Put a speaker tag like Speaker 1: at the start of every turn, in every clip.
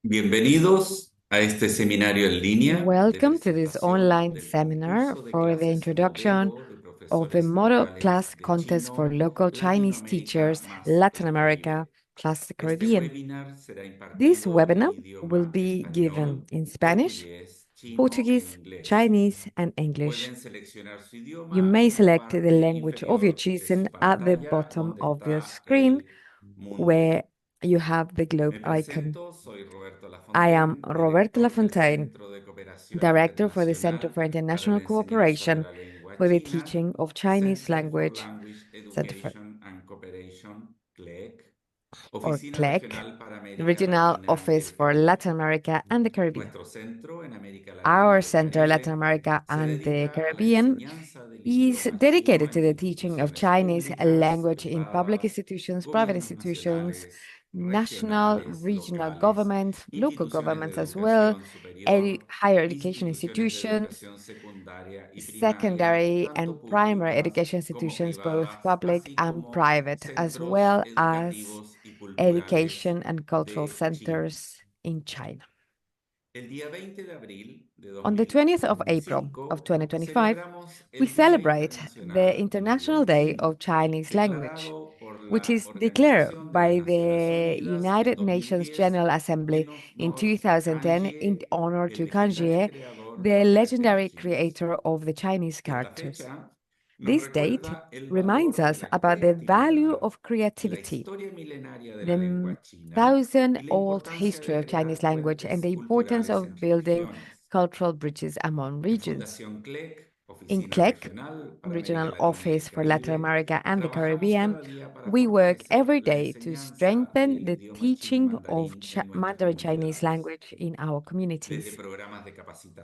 Speaker 1: Bienvenidos a este seminario en línea de
Speaker 2: Welcome to this
Speaker 1: presentación
Speaker 2: online
Speaker 1: del
Speaker 2: seminar
Speaker 1: concurso de
Speaker 2: for the
Speaker 1: clases
Speaker 2: introduction
Speaker 1: modelo de
Speaker 2: of the
Speaker 1: profesores
Speaker 2: Model
Speaker 1: locales
Speaker 2: Class
Speaker 1: de
Speaker 2: Contest for
Speaker 1: chino,
Speaker 2: local Chinese
Speaker 1: Latinoamérica
Speaker 2: teachers,
Speaker 1: más
Speaker 2: Latin
Speaker 1: el Caribe.
Speaker 2: America plus the
Speaker 1: Este
Speaker 2: Caribbean.
Speaker 1: webinar será
Speaker 2: This
Speaker 1: impartido en
Speaker 2: webinar will
Speaker 1: idioma
Speaker 2: be given
Speaker 1: español,
Speaker 2: in Spanish,
Speaker 1: portugués, chino e
Speaker 2: Portuguese,
Speaker 1: inglés.
Speaker 2: Chinese, and English.
Speaker 1: Pueden seleccionar su
Speaker 2: You
Speaker 1: idioma
Speaker 2: may
Speaker 1: en la
Speaker 2: select the
Speaker 1: parte
Speaker 2: language of your
Speaker 1: inferior de
Speaker 2: choosing
Speaker 1: su
Speaker 2: at the
Speaker 1: pantalla
Speaker 2: bottom
Speaker 1: donde
Speaker 2: of the
Speaker 1: está
Speaker 2: screen
Speaker 1: el mundo.
Speaker 2: where you have the globe
Speaker 1: Me
Speaker 2: icon.
Speaker 1: presento, soy Roberto
Speaker 2: I am
Speaker 1: Lafontaine,
Speaker 2: Roberto
Speaker 1: director del
Speaker 2: Lafontaine,
Speaker 1: Centro de Cooperación
Speaker 2: Director for the Center
Speaker 1: Internacional
Speaker 2: for
Speaker 1: para la
Speaker 2: International
Speaker 1: Enseñanza de
Speaker 2: Cooperation
Speaker 1: la Lengua
Speaker 2: for the
Speaker 1: China,
Speaker 2: Teaching of Chinese
Speaker 1: Center for
Speaker 2: Language,
Speaker 1: Language
Speaker 2: Center for,
Speaker 1: Education and Cooperation, CLEC,
Speaker 2: or
Speaker 1: Oficina
Speaker 2: CLEC,
Speaker 1: Regional para
Speaker 2: the
Speaker 1: América
Speaker 2: Regional
Speaker 1: Latina y
Speaker 2: Office
Speaker 1: el
Speaker 2: for
Speaker 1: Caribe.
Speaker 2: Latin America and the Caribbean.
Speaker 1: Nuestro centro en América Latina
Speaker 2: Our
Speaker 1: y el
Speaker 2: Center, Latin
Speaker 1: Caribe
Speaker 2: America
Speaker 1: se
Speaker 2: and the
Speaker 1: dedica a la
Speaker 2: Caribbean,
Speaker 1: enseñanza del
Speaker 2: is
Speaker 1: idioma chino
Speaker 2: dedicated to
Speaker 1: en
Speaker 2: the teaching of
Speaker 1: instituciones
Speaker 2: Chinese
Speaker 1: públicas,
Speaker 2: language in public
Speaker 1: privadas,
Speaker 2: institutions, private
Speaker 1: gobiernos
Speaker 2: institutions,
Speaker 1: nacionales,
Speaker 2: national,
Speaker 1: regionales,
Speaker 2: regional
Speaker 1: locales,
Speaker 2: governments, local
Speaker 1: instituciones de
Speaker 2: governments as well,
Speaker 1: educación superior,
Speaker 2: higher education
Speaker 1: instituciones de
Speaker 2: institutions,
Speaker 1: educación secundaria y primaria,
Speaker 2: secondary and
Speaker 1: tanto
Speaker 2: primary
Speaker 1: públicas
Speaker 2: education
Speaker 1: como
Speaker 2: institutions, both
Speaker 1: privadas,
Speaker 2: public
Speaker 1: así
Speaker 2: and
Speaker 1: como
Speaker 2: private, as
Speaker 1: centros
Speaker 2: well as
Speaker 1: educativos y culturales
Speaker 2: education and cultural
Speaker 1: de China.
Speaker 2: centers in China.
Speaker 1: El día 20 de abril de
Speaker 2: On the 20th of April of
Speaker 1: 2025
Speaker 2: 2025,
Speaker 1: celebramos
Speaker 2: we
Speaker 1: el Día
Speaker 2: celebrate the
Speaker 1: Internacional del
Speaker 2: International
Speaker 1: Idioma
Speaker 2: Day
Speaker 1: Chino,
Speaker 2: of Chinese Language,
Speaker 1: declarado por
Speaker 2: which
Speaker 1: la
Speaker 2: is declared
Speaker 1: Organización de las
Speaker 2: by
Speaker 1: Naciones
Speaker 2: the
Speaker 1: Unidas en
Speaker 2: United Nations
Speaker 1: 2010
Speaker 2: General Assembly
Speaker 1: en
Speaker 2: in
Speaker 1: honor a
Speaker 2: 2010 in
Speaker 1: Kanye,
Speaker 2: honor
Speaker 1: el
Speaker 2: to
Speaker 1: legendario
Speaker 2: Kanye,
Speaker 1: creador del
Speaker 2: the
Speaker 1: alfabeto
Speaker 2: legendary
Speaker 1: chinés.
Speaker 2: creator of the Chinese
Speaker 1: Esta
Speaker 2: characters.
Speaker 1: fecha nos
Speaker 2: This date
Speaker 1: recuerda el
Speaker 2: reminds
Speaker 1: valor de
Speaker 2: us
Speaker 1: la
Speaker 2: about the value
Speaker 1: creatividad,
Speaker 2: of
Speaker 1: la
Speaker 2: creativity,
Speaker 1: historia milenaria de
Speaker 2: the
Speaker 1: la lengua china y la
Speaker 2: thousand-old
Speaker 1: importancia
Speaker 2: history
Speaker 1: de
Speaker 2: of Chinese
Speaker 1: crear
Speaker 2: language and
Speaker 1: puentes
Speaker 2: the importance
Speaker 1: culturales
Speaker 2: of
Speaker 1: entre
Speaker 2: building
Speaker 1: regiones.
Speaker 2: cultural bridges among
Speaker 1: En
Speaker 2: regions.
Speaker 1: Fundación CLEC,
Speaker 2: In
Speaker 1: Oficina
Speaker 2: CLEC,
Speaker 1: Regional para América
Speaker 2: Regional
Speaker 1: Latina y el
Speaker 2: Office for Latin
Speaker 1: Caribe,
Speaker 2: America and the
Speaker 1: trabajamos
Speaker 2: Caribbean,
Speaker 1: cada día para
Speaker 2: we work
Speaker 1: fortalecer
Speaker 2: every
Speaker 1: la
Speaker 2: day to
Speaker 1: enseñanza
Speaker 2: strengthen
Speaker 1: del
Speaker 2: the
Speaker 1: idioma chino
Speaker 2: teaching of
Speaker 1: mandarín en nuestras
Speaker 2: Mandarin Chinese
Speaker 1: comunidades.
Speaker 2: language in our
Speaker 1: Desde
Speaker 2: communities,
Speaker 1: programas de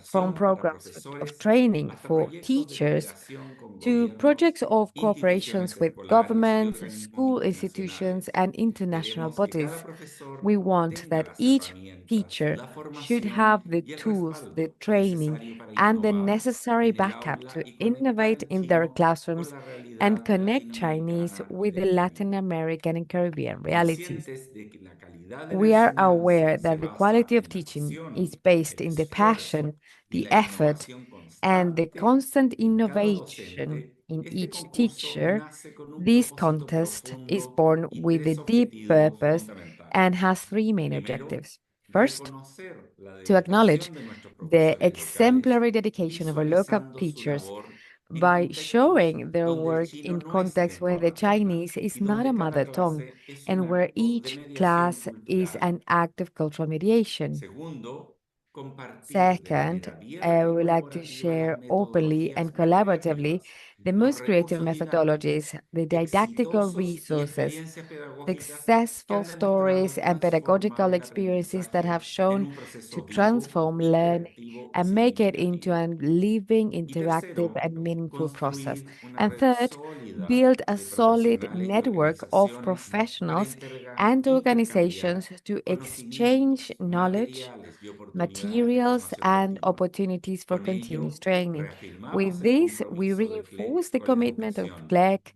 Speaker 2: from
Speaker 1: capacitación para
Speaker 2: programs of
Speaker 1: profesores
Speaker 2: training
Speaker 1: hasta
Speaker 2: for
Speaker 1: proyectos de
Speaker 2: teachers
Speaker 1: cooperación con
Speaker 2: to
Speaker 1: gobiernos,
Speaker 2: projects of
Speaker 1: instituciones
Speaker 2: cooperations with
Speaker 1: escolares y
Speaker 2: governments,
Speaker 1: organismos
Speaker 2: school institutions,
Speaker 1: internacionales.
Speaker 2: and international
Speaker 1: Queremos que cada
Speaker 2: bodies.
Speaker 1: profesor
Speaker 2: We want
Speaker 1: tenga
Speaker 2: that
Speaker 1: las
Speaker 2: each
Speaker 1: herramientas,
Speaker 2: teacher
Speaker 1: la
Speaker 2: should
Speaker 1: formación
Speaker 2: have the
Speaker 1: y el
Speaker 2: tools, the
Speaker 1: respaldo
Speaker 2: training,
Speaker 1: necesario para
Speaker 2: and the
Speaker 1: innovar
Speaker 2: necessary
Speaker 1: en el
Speaker 2: backup
Speaker 1: aula
Speaker 2: to
Speaker 1: y conectar
Speaker 2: innovate
Speaker 1: el
Speaker 2: in their
Speaker 1: chino con
Speaker 2: classrooms
Speaker 1: la
Speaker 2: and
Speaker 1: realidad
Speaker 2: connect Chinese
Speaker 1: latinoamericana y
Speaker 2: with the
Speaker 1: del
Speaker 2: Latin
Speaker 1: Caribe.
Speaker 2: American and Caribbean realities.
Speaker 1: Conscientes de que la calidad de la
Speaker 2: We are aware
Speaker 1: enseñanza se
Speaker 2: that the
Speaker 1: basa
Speaker 2: quality of
Speaker 1: en la
Speaker 2: teaching
Speaker 1: pasión,
Speaker 2: is based
Speaker 1: el
Speaker 2: in the
Speaker 1: esfuerzo
Speaker 2: passion,
Speaker 1: y
Speaker 2: the
Speaker 1: la
Speaker 2: effort,
Speaker 1: innovación
Speaker 2: and the
Speaker 1: constante
Speaker 2: constant
Speaker 1: en cada
Speaker 2: innovation
Speaker 1: docente,
Speaker 2: in
Speaker 1: este
Speaker 2: each
Speaker 1: concurso
Speaker 2: teacher.
Speaker 1: nace con un
Speaker 2: This
Speaker 1: propósito
Speaker 2: contest is
Speaker 1: profundo
Speaker 2: born
Speaker 1: y
Speaker 2: with a
Speaker 1: tres
Speaker 2: deep
Speaker 1: objetivos
Speaker 2: purpose and
Speaker 1: fundamentales.
Speaker 2: has three main
Speaker 1: Primero,
Speaker 2: objectives. First,
Speaker 1: reconocer la
Speaker 2: to acknowledge
Speaker 1: dedicación de nuestros
Speaker 2: the
Speaker 1: profesores locales,
Speaker 2: exemplary dedication of our local
Speaker 1: visualizando su
Speaker 2: teachers
Speaker 1: labor en
Speaker 2: by
Speaker 1: contextos
Speaker 2: showing their
Speaker 1: donde el
Speaker 2: work
Speaker 1: chino
Speaker 2: in
Speaker 1: no es
Speaker 2: contexts where
Speaker 1: lengua
Speaker 2: the
Speaker 1: materna
Speaker 2: Chinese
Speaker 1: y
Speaker 2: is not a
Speaker 1: donde cada
Speaker 2: mother tongue
Speaker 1: clase es un
Speaker 2: and where
Speaker 1: acto de
Speaker 2: each
Speaker 1: mediación
Speaker 2: class is
Speaker 1: cultural.
Speaker 2: an act of cultural mediation.
Speaker 1: Segundo, compartir de
Speaker 2: Second,
Speaker 1: manera
Speaker 2: I
Speaker 1: abierta y
Speaker 2: would like to
Speaker 1: colaborativa las
Speaker 2: share openly
Speaker 1: metodologías
Speaker 2: and
Speaker 1: más
Speaker 2: collaboratively
Speaker 1: creativas,
Speaker 2: the
Speaker 1: los
Speaker 2: most creative
Speaker 1: recursos didácticos
Speaker 2: methodologies, the didactical
Speaker 1: exitosos y
Speaker 2: resources,
Speaker 1: experiencias pedagógicas que
Speaker 2: successful
Speaker 1: han demostrado
Speaker 2: stories, and
Speaker 1: transformar
Speaker 2: pedagogical
Speaker 1: el
Speaker 2: experiences that have
Speaker 1: aprendizaje en
Speaker 2: shown
Speaker 1: un
Speaker 2: to
Speaker 1: proceso vivo,
Speaker 2: transform learning
Speaker 1: interactivo y
Speaker 2: and make it into
Speaker 1: significativo.
Speaker 2: a living,
Speaker 1: Y
Speaker 2: interactive,
Speaker 1: tercero,
Speaker 2: and meaningful process.
Speaker 1: construir una
Speaker 2: And
Speaker 1: red
Speaker 2: third,
Speaker 1: sólida
Speaker 2: build a
Speaker 1: de
Speaker 2: solid
Speaker 1: profesionales y
Speaker 2: network of
Speaker 1: organizaciones para
Speaker 2: professionals and organizations
Speaker 1: intercambiar
Speaker 2: to exchange
Speaker 1: conocimientos,
Speaker 2: knowledge,
Speaker 1: materiales y oportunidades de
Speaker 2: materials,
Speaker 1: formación
Speaker 2: and
Speaker 1: continua.
Speaker 2: opportunities for
Speaker 1: Con
Speaker 2: continuous
Speaker 1: ello,
Speaker 2: training.
Speaker 1: reafirmamos
Speaker 2: With
Speaker 1: el
Speaker 2: this, we
Speaker 1: compromiso de
Speaker 2: reinforce
Speaker 1: CLEC
Speaker 2: the
Speaker 1: con la
Speaker 2: commitment of
Speaker 1: educación.
Speaker 2: CLEC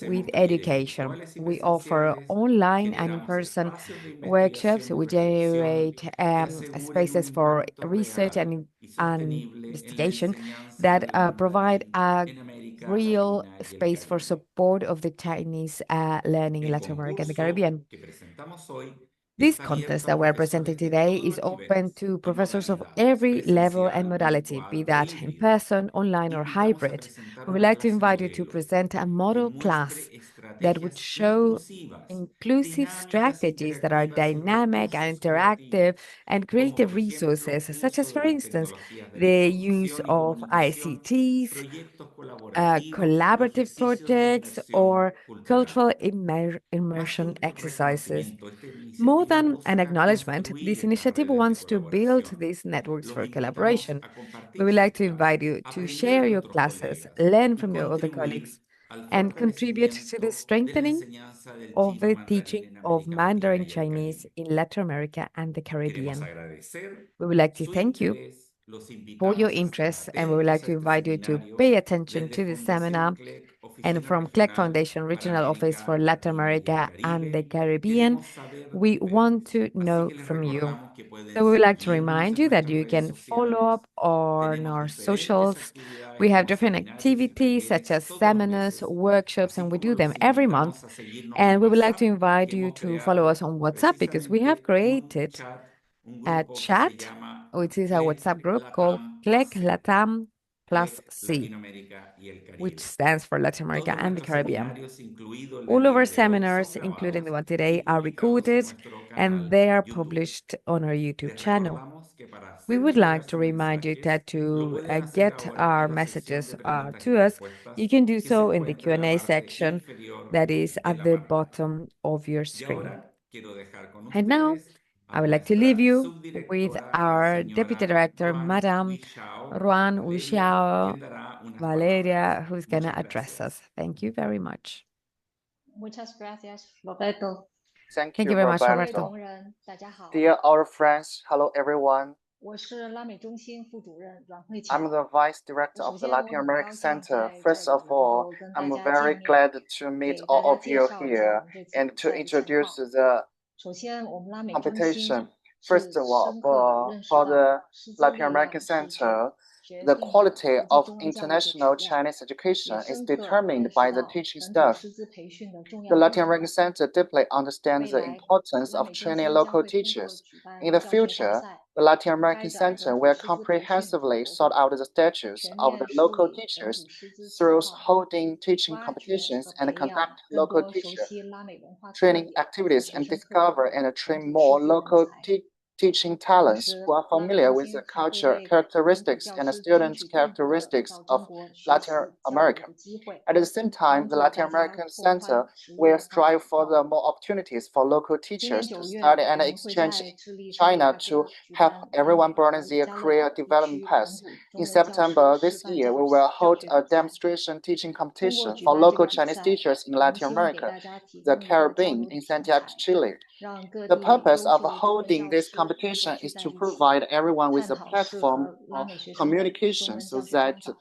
Speaker 2: with
Speaker 1: Ofrecemos talleres
Speaker 2: education.
Speaker 1: virtuales y
Speaker 2: We offer
Speaker 1: presenciales,
Speaker 2: online and
Speaker 1: generamos
Speaker 2: in-person
Speaker 1: espacios de
Speaker 2: workshops.
Speaker 1: investigación y
Speaker 2: We
Speaker 1: reflexión
Speaker 2: generate
Speaker 1: que aseguren un
Speaker 2: spaces for
Speaker 1: impacto
Speaker 2: research
Speaker 1: real y
Speaker 2: and
Speaker 1: sostenible en la
Speaker 2: investigation
Speaker 1: enseñanza
Speaker 2: that
Speaker 1: del
Speaker 2: provide
Speaker 1: mandarín
Speaker 2: a
Speaker 1: en América
Speaker 2: real
Speaker 1: Latina y el
Speaker 2: space for
Speaker 1: Caribe.
Speaker 2: support of the Chinese learning in
Speaker 1: El
Speaker 2: Latin America and the
Speaker 1: concurso
Speaker 2: Caribbean.
Speaker 1: que presentamos hoy
Speaker 2: This
Speaker 1: está
Speaker 2: contest
Speaker 1: abierto a
Speaker 2: that we're presenting
Speaker 1: profesores de
Speaker 2: today
Speaker 1: todos
Speaker 2: is
Speaker 1: los
Speaker 2: open
Speaker 1: niveles
Speaker 2: to
Speaker 1: y
Speaker 2: professors of
Speaker 1: modalidades,
Speaker 2: every level and
Speaker 1: presencial,
Speaker 2: modality, be
Speaker 1: virtual e
Speaker 2: that in
Speaker 1: híbrida.
Speaker 2: person, online, or
Speaker 1: Invitamos a
Speaker 2: hybrid.
Speaker 1: presentar
Speaker 2: We would
Speaker 1: una
Speaker 2: like to
Speaker 1: clase
Speaker 2: invite you to
Speaker 1: modelo
Speaker 2: present a
Speaker 1: que
Speaker 2: model class
Speaker 1: muestre
Speaker 2: that would
Speaker 1: estrategias
Speaker 2: show
Speaker 1: inclusivas,
Speaker 2: inclusive
Speaker 1: dinámicas
Speaker 2: strategies that are
Speaker 1: interactivas y
Speaker 2: dynamic and
Speaker 1: recursos creativos,
Speaker 2: interactive and
Speaker 1: como
Speaker 2: creative
Speaker 1: por ejemplo
Speaker 2: resources, such as,
Speaker 1: uso de
Speaker 2: for
Speaker 1: las
Speaker 2: instance,
Speaker 1: tecnologías de la
Speaker 2: the use
Speaker 1: información y
Speaker 2: of
Speaker 1: comunicación,
Speaker 2: ICTs,
Speaker 1: proyectos colaborativos o
Speaker 2: collaborative
Speaker 1: ejercicios de
Speaker 2: projects,
Speaker 1: inmersión
Speaker 2: or
Speaker 1: cultural.
Speaker 2: cultural
Speaker 1: Más que
Speaker 2: immersion
Speaker 1: un
Speaker 2: exercises.
Speaker 1: reconocimiento, esta
Speaker 2: More
Speaker 1: iniciativa
Speaker 2: than an
Speaker 1: busca
Speaker 2: acknowledgement,
Speaker 1: construir
Speaker 2: this
Speaker 1: estas
Speaker 2: initiative
Speaker 1: redes de
Speaker 2: wants to build
Speaker 1: colaboración.
Speaker 2: these networks
Speaker 1: Los
Speaker 2: for
Speaker 1: invitamos
Speaker 2: collaboration.
Speaker 1: a
Speaker 2: We
Speaker 1: compartir
Speaker 2: would like
Speaker 1: sus
Speaker 2: to invite
Speaker 1: clases,
Speaker 2: you to
Speaker 1: aprender
Speaker 2: share
Speaker 1: de
Speaker 2: your
Speaker 1: otros
Speaker 2: classes,
Speaker 1: colegas
Speaker 2: learn
Speaker 1: y
Speaker 2: from your other colleagues,
Speaker 1: contribuir al
Speaker 2: and contribute to the
Speaker 1: fortalecimiento de la
Speaker 2: strengthening
Speaker 1: enseñanza del
Speaker 2: of
Speaker 1: chino
Speaker 2: the
Speaker 1: mandarín
Speaker 2: teaching
Speaker 1: en
Speaker 2: of
Speaker 1: América Latina
Speaker 2: Mandarin
Speaker 1: y el
Speaker 2: Chinese
Speaker 1: Caribe.
Speaker 2: in Latin America and the
Speaker 1: Queremos
Speaker 2: Caribbean.
Speaker 1: agradecer
Speaker 2: We would like to
Speaker 1: su
Speaker 2: thank you
Speaker 1: interés, los
Speaker 2: for your
Speaker 1: invitamos a estar
Speaker 2: interest, and we would like
Speaker 1: atentos a
Speaker 2: to
Speaker 1: este
Speaker 2: invite you to
Speaker 1: seminario
Speaker 2: pay attention
Speaker 1: desde
Speaker 2: to the
Speaker 1: Fundación
Speaker 2: seminar
Speaker 1: CLEC,
Speaker 2: And from CLEC Foundation Regional Office for Latin America and the Caribbean, we want to know from you. So we would like to remind you that you can follow up on our socials. We have different activities such as seminars, workshops, and we do them every month. And we would like to invite you to follow us on WhatsApp because we have created a chat, which is a WhatsApp group called Click LATAM plus C, which stands for Latin America and the Caribbean. All of our seminars, including the one today, are recorded and they are published on our YouTube channel. We would like to remind you that to get our messages to us, you can do so in the Q&A section that is at the bottom of your screen. And now, I would like to leave you with our Deputy Director, Madame Ruan Wuxiao Valeria, who's going to address us. Thank you very much.
Speaker 3: Muchas gracias, Roberto.
Speaker 4: Thank
Speaker 2: Thank
Speaker 4: you,
Speaker 2: you very much,
Speaker 3: 各位
Speaker 2: Roberto.
Speaker 3: 同仁，大家好，
Speaker 4: Dear our friends, hello everyone.
Speaker 3: 我是拉美中心副主任阮慧
Speaker 4: I'm
Speaker 3: 巧。
Speaker 4: the Vice Director
Speaker 3: 首
Speaker 4: of the
Speaker 3: 先，我
Speaker 4: Latin
Speaker 3: 很
Speaker 4: American
Speaker 3: 高兴
Speaker 4: Center.
Speaker 3: 在这
Speaker 4: First
Speaker 3: 里
Speaker 4: of all,
Speaker 3: 跟
Speaker 4: I'm
Speaker 3: 大家
Speaker 4: very
Speaker 3: 见面，
Speaker 4: glad to meet
Speaker 3: 给大
Speaker 4: all
Speaker 3: 家
Speaker 4: of
Speaker 3: 介
Speaker 4: you
Speaker 3: 绍一下我
Speaker 4: here
Speaker 3: 们这次
Speaker 4: and
Speaker 3: 比
Speaker 4: to
Speaker 3: 赛的情
Speaker 4: introduce
Speaker 3: 况。
Speaker 4: the
Speaker 3: 首先，我们拉美中心
Speaker 4: competition.
Speaker 3: 是
Speaker 4: First of all,
Speaker 3: 深刻地认识
Speaker 4: for
Speaker 3: 到
Speaker 4: the
Speaker 3: 师资
Speaker 4: Latin
Speaker 3: 力
Speaker 4: American
Speaker 3: 量是决
Speaker 4: Center,
Speaker 3: 决
Speaker 4: the
Speaker 3: 定着
Speaker 4: quality
Speaker 3: 国际
Speaker 4: of
Speaker 3: 中文教育的质
Speaker 4: international
Speaker 3: 量，
Speaker 4: Chinese
Speaker 3: 也
Speaker 4: education is
Speaker 3: 深刻
Speaker 4: determined
Speaker 3: 认识
Speaker 4: by the
Speaker 3: 到
Speaker 4: teaching
Speaker 3: 本土
Speaker 4: staff.
Speaker 3: 师资培训的重
Speaker 4: The
Speaker 3: 要
Speaker 4: Latin
Speaker 3: 意义。
Speaker 4: American Center deeply understands
Speaker 3: 未
Speaker 4: the
Speaker 3: 来，
Speaker 4: importance
Speaker 3: 拉
Speaker 4: of
Speaker 3: 美中
Speaker 4: training
Speaker 3: 心将
Speaker 4: local
Speaker 3: 会通过
Speaker 4: teachers.
Speaker 3: 举办
Speaker 4: In the
Speaker 3: 教学大
Speaker 4: future,
Speaker 3: 赛，
Speaker 4: the Latin
Speaker 3: 开
Speaker 4: American
Speaker 3: 展
Speaker 4: Center
Speaker 3: 本土
Speaker 4: will
Speaker 3: 师资培训
Speaker 4: comprehensively
Speaker 3: 活
Speaker 4: sort
Speaker 3: 动，
Speaker 4: out the status
Speaker 3: 全
Speaker 4: of
Speaker 3: 面
Speaker 4: the
Speaker 3: 梳
Speaker 4: local
Speaker 3: 理本
Speaker 4: teachers
Speaker 3: 土师资情
Speaker 4: through
Speaker 3: 况，
Speaker 4: holding teaching
Speaker 3: 挖掘
Speaker 4: competitions
Speaker 3: 和
Speaker 4: and
Speaker 3: 培养
Speaker 4: conduct
Speaker 3: 更
Speaker 4: local
Speaker 3: 多熟
Speaker 4: teacher
Speaker 3: 悉拉美文化特
Speaker 4: training
Speaker 3: 点和
Speaker 4: activities
Speaker 3: 学
Speaker 4: and
Speaker 3: 生特
Speaker 4: discover
Speaker 3: 色
Speaker 4: and
Speaker 3: 的
Speaker 4: train
Speaker 3: 本土
Speaker 4: more
Speaker 3: 师资人
Speaker 4: local
Speaker 3: 才。
Speaker 4: teaching
Speaker 3: 同
Speaker 4: talents
Speaker 3: 时，
Speaker 4: who are
Speaker 3: 拉美
Speaker 4: familiar
Speaker 3: 中
Speaker 4: with the
Speaker 3: 心还会
Speaker 4: culture
Speaker 3: 为本土
Speaker 4: characteristics
Speaker 3: 教
Speaker 4: and the
Speaker 3: 师争
Speaker 4: students'
Speaker 3: 取更多的
Speaker 4: characteristics
Speaker 3: 到
Speaker 4: of
Speaker 3: 中国学
Speaker 4: Latin
Speaker 3: 习交流
Speaker 4: America.
Speaker 3: 的机会，
Speaker 4: At the same time,
Speaker 3: 帮
Speaker 4: the
Speaker 3: 助
Speaker 4: Latin
Speaker 3: 大家
Speaker 4: American
Speaker 3: 拓宽
Speaker 4: Center
Speaker 3: 职业
Speaker 4: will
Speaker 3: 的发展
Speaker 4: strive for
Speaker 3: 道
Speaker 4: the
Speaker 3: 路。
Speaker 4: more opportunities for local
Speaker 3: 今年
Speaker 4: teachers to
Speaker 3: 9
Speaker 4: study
Speaker 3: 月，
Speaker 4: and
Speaker 3: 我们会
Speaker 4: exchange
Speaker 3: 在智利圣地
Speaker 4: China
Speaker 3: 亚哥
Speaker 4: to
Speaker 3: 举
Speaker 4: help
Speaker 3: 办拉
Speaker 4: everyone
Speaker 3: 美
Speaker 4: born in
Speaker 3: 和
Speaker 4: their
Speaker 3: 加勒
Speaker 4: career
Speaker 3: 比地
Speaker 4: development
Speaker 3: 区本
Speaker 4: path.
Speaker 3: 土
Speaker 4: In
Speaker 3: 中文教师
Speaker 4: September
Speaker 3: 示
Speaker 4: this
Speaker 3: 范
Speaker 4: year,
Speaker 3: 教
Speaker 4: we will
Speaker 3: 教
Speaker 4: hold
Speaker 3: 学
Speaker 4: a
Speaker 3: 比赛。
Speaker 4: demonstration teaching
Speaker 3: 通过
Speaker 4: competition
Speaker 3: 举
Speaker 4: for
Speaker 3: 办这个
Speaker 4: local
Speaker 3: 比
Speaker 4: Chinese
Speaker 3: 赛，
Speaker 4: teachers in
Speaker 3: 我们
Speaker 4: Latin
Speaker 3: 希望给
Speaker 4: America,
Speaker 3: 大家提
Speaker 4: the
Speaker 3: 供一个交
Speaker 4: Caribbean,
Speaker 3: 流的
Speaker 4: in
Speaker 3: 平
Speaker 4: Santiago,
Speaker 3: 台，
Speaker 4: Chile.
Speaker 3: 让各
Speaker 4: The
Speaker 3: 地
Speaker 4: purpose
Speaker 3: 优
Speaker 4: of
Speaker 3: 秀的中文
Speaker 4: holding
Speaker 3: 教
Speaker 4: this
Speaker 3: 师能够
Speaker 4: competition
Speaker 3: 聚
Speaker 4: is
Speaker 3: 在
Speaker 4: to
Speaker 3: 一起，
Speaker 4: provide everyone with
Speaker 3: 探
Speaker 4: a
Speaker 3: 讨适
Speaker 4: platform
Speaker 3: 合拉
Speaker 4: for
Speaker 3: 美学生的中
Speaker 4: communication
Speaker 3: 文
Speaker 4: so
Speaker 3: 教学方
Speaker 4: that
Speaker 3: 法。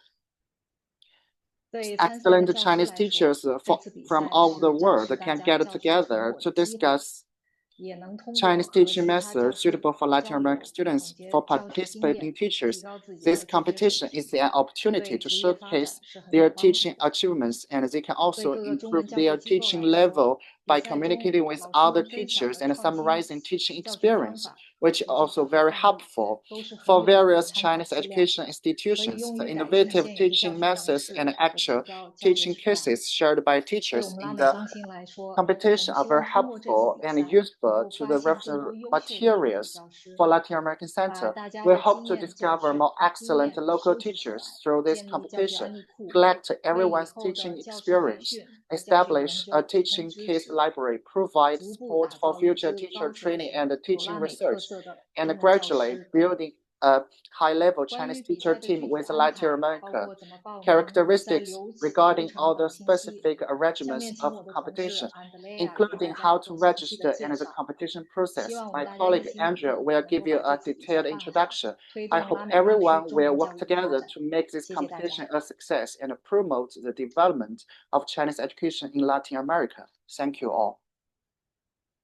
Speaker 3: 对参赛的
Speaker 4: excellent
Speaker 3: 教师
Speaker 4: Chinese
Speaker 3: 来说，
Speaker 4: teachers
Speaker 3: 这次比
Speaker 4: from
Speaker 3: 赛
Speaker 4: all over the
Speaker 3: 是展
Speaker 4: world
Speaker 3: 示大
Speaker 4: can
Speaker 3: 家
Speaker 4: get
Speaker 3: 教学成
Speaker 4: together
Speaker 3: 果
Speaker 4: to
Speaker 3: 的机会，
Speaker 4: discuss
Speaker 3: 也能通过
Speaker 4: Chinese
Speaker 3: 和
Speaker 4: teaching
Speaker 3: 其他教
Speaker 4: methods
Speaker 3: 师
Speaker 4: suitable for Latin
Speaker 3: 交
Speaker 4: American
Speaker 3: 流，
Speaker 4: students
Speaker 3: 总结
Speaker 4: for
Speaker 3: 教学经验，
Speaker 4: participating
Speaker 3: 提
Speaker 4: teachers.
Speaker 3: 高自己
Speaker 4: This
Speaker 3: 的教学水
Speaker 4: competition
Speaker 3: 平，
Speaker 4: is an opportunity
Speaker 3: 对
Speaker 4: to
Speaker 3: 职业发
Speaker 4: showcase
Speaker 3: 展是很有
Speaker 4: their
Speaker 3: 帮助
Speaker 4: teaching
Speaker 3: 的。
Speaker 4: achievements and they can
Speaker 3: 对
Speaker 4: also
Speaker 3: 各个中
Speaker 4: improve
Speaker 3: 文教学
Speaker 4: their
Speaker 3: 机构
Speaker 4: teaching
Speaker 3: 来说，
Speaker 4: level
Speaker 3: 比
Speaker 4: by
Speaker 3: 赛中
Speaker 4: communicating with
Speaker 3: 老师
Speaker 4: other
Speaker 3: 们分享
Speaker 4: teachers
Speaker 3: 的
Speaker 4: and
Speaker 3: 创新
Speaker 4: summarizing teaching
Speaker 3: 教学方
Speaker 4: experience,
Speaker 3: 法和
Speaker 4: which
Speaker 3: 国际
Speaker 4: also
Speaker 3: 教学
Speaker 4: very
Speaker 3: 范例，
Speaker 4: helpful
Speaker 3: 都是很
Speaker 4: for
Speaker 3: 有用的
Speaker 4: various
Speaker 3: 参考
Speaker 4: Chinese
Speaker 3: 资料，
Speaker 4: education
Speaker 3: 可以
Speaker 4: institutions.
Speaker 3: 用
Speaker 4: The
Speaker 3: 于改进
Speaker 4: innovative
Speaker 3: 现有的教
Speaker 4: teaching
Speaker 3: 学讲
Speaker 4: methods
Speaker 3: 式
Speaker 4: and
Speaker 3: 和提
Speaker 4: actual
Speaker 3: 高教学
Speaker 4: teaching
Speaker 3: 质量。
Speaker 4: cases shared by
Speaker 3: 对我
Speaker 4: teachers
Speaker 3: 们拉
Speaker 4: in
Speaker 3: 美
Speaker 4: the
Speaker 3: 中心来说，我
Speaker 4: competition
Speaker 3: 们
Speaker 4: are
Speaker 3: 希
Speaker 4: very
Speaker 3: 望通过这次
Speaker 4: helpful
Speaker 3: 比
Speaker 4: and
Speaker 3: 赛，能
Speaker 4: useful
Speaker 3: 够
Speaker 4: to
Speaker 3: 发
Speaker 4: the
Speaker 3: 现更多
Speaker 4: reference
Speaker 3: 优秀的本土
Speaker 4: materials
Speaker 3: 教师，
Speaker 4: for Latin American
Speaker 3: 把
Speaker 4: Center.
Speaker 3: 大家
Speaker 4: We
Speaker 3: 的
Speaker 4: hope
Speaker 3: 经
Speaker 4: to
Speaker 3: 验、教
Speaker 4: discover
Speaker 3: 学
Speaker 4: more
Speaker 3: 和经
Speaker 4: excellent
Speaker 3: 验
Speaker 4: local
Speaker 3: 收集起来，
Speaker 4: teachers through this
Speaker 3: 建立教学
Speaker 4: competition,
Speaker 3: 案例库，
Speaker 4: collect
Speaker 3: 为以
Speaker 4: everyone's
Speaker 3: 后的
Speaker 4: teaching
Speaker 3: 教师培
Speaker 4: experience,
Speaker 3: 训和教学研
Speaker 4: establish a
Speaker 3: 究提供
Speaker 4: teaching
Speaker 3: 支
Speaker 4: case
Speaker 3: 持，
Speaker 4: library, provide
Speaker 3: 逐步
Speaker 4: support
Speaker 3: 打
Speaker 4: for
Speaker 3: 造一
Speaker 4: future
Speaker 3: 支
Speaker 4: teacher
Speaker 3: 高水
Speaker 4: training and
Speaker 3: 平、有
Speaker 4: teaching
Speaker 3: 拉美特
Speaker 4: research,
Speaker 3: 色的
Speaker 4: and
Speaker 3: 中文教
Speaker 4: gradually
Speaker 3: 师团队。
Speaker 4: building a high-level
Speaker 3: 关
Speaker 4: Chinese
Speaker 3: 于比
Speaker 4: teacher
Speaker 3: 赛的具
Speaker 4: team
Speaker 3: 体
Speaker 4: with
Speaker 3: 安
Speaker 4: Latin
Speaker 3: 排，包
Speaker 4: America.
Speaker 3: 括怎么报名、比赛
Speaker 4: Characteristics
Speaker 3: 流流
Speaker 4: regarding
Speaker 3: 程
Speaker 4: all the
Speaker 3: 等信息，
Speaker 4: specific
Speaker 3: 下
Speaker 4: arrangements
Speaker 3: 面请
Speaker 4: of
Speaker 3: 我的同事
Speaker 4: competition,
Speaker 3: 安德烈亚给大
Speaker 4: including
Speaker 3: 家
Speaker 4: how
Speaker 3: 更
Speaker 4: to
Speaker 3: 详细的
Speaker 4: register
Speaker 3: 介
Speaker 4: and the
Speaker 3: 绍。
Speaker 4: competition
Speaker 3: 希
Speaker 4: process.
Speaker 3: 望我
Speaker 4: My
Speaker 3: 们大家用
Speaker 4: colleague
Speaker 3: 心努
Speaker 4: Andrea
Speaker 3: 力，
Speaker 4: will
Speaker 3: 能
Speaker 4: give
Speaker 3: 够
Speaker 4: you
Speaker 3: 把这
Speaker 4: a
Speaker 3: 次比赛
Speaker 4: detailed
Speaker 3: 办好，
Speaker 4: introduction.
Speaker 3: 推
Speaker 4: I
Speaker 3: 动
Speaker 4: hope
Speaker 3: 拉美地区
Speaker 4: everyone
Speaker 3: 中
Speaker 4: will
Speaker 3: 文教
Speaker 4: work
Speaker 3: 育的发
Speaker 4: together
Speaker 3: 展。
Speaker 4: to make this
Speaker 3: 谢谢大家。
Speaker 4: competition a success and promote the development of Chinese education in Latin America. Thank you all.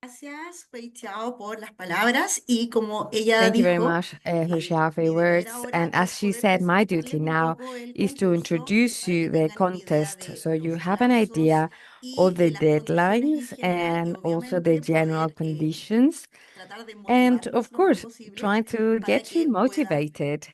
Speaker 5: Gracias, Wei Tiao, por las palabras y como ella
Speaker 2: Thank you very
Speaker 5: dijo,
Speaker 2: much, Husha, for
Speaker 5: mi
Speaker 2: your
Speaker 5: deber
Speaker 2: words.
Speaker 5: ahora
Speaker 2: And as
Speaker 5: es
Speaker 2: she
Speaker 5: poder
Speaker 2: said, my duty
Speaker 5: presentarles un
Speaker 2: now
Speaker 5: poco el
Speaker 2: is to
Speaker 5: concurso
Speaker 2: introduce
Speaker 5: para que
Speaker 2: you the
Speaker 5: tengan una idea
Speaker 2: contest
Speaker 5: de
Speaker 2: so you
Speaker 5: los
Speaker 2: have an
Speaker 5: plazos
Speaker 2: idea
Speaker 5: y
Speaker 2: of the
Speaker 5: las condiciones en
Speaker 2: deadlines
Speaker 5: general y
Speaker 2: and also the
Speaker 5: obviamente
Speaker 2: general
Speaker 5: poder
Speaker 2: conditions.
Speaker 5: tratar de
Speaker 2: And
Speaker 5: motivarlos
Speaker 2: of
Speaker 5: lo más
Speaker 2: course,
Speaker 5: posible
Speaker 2: trying to
Speaker 5: para
Speaker 2: get you
Speaker 5: que puedan
Speaker 2: motivated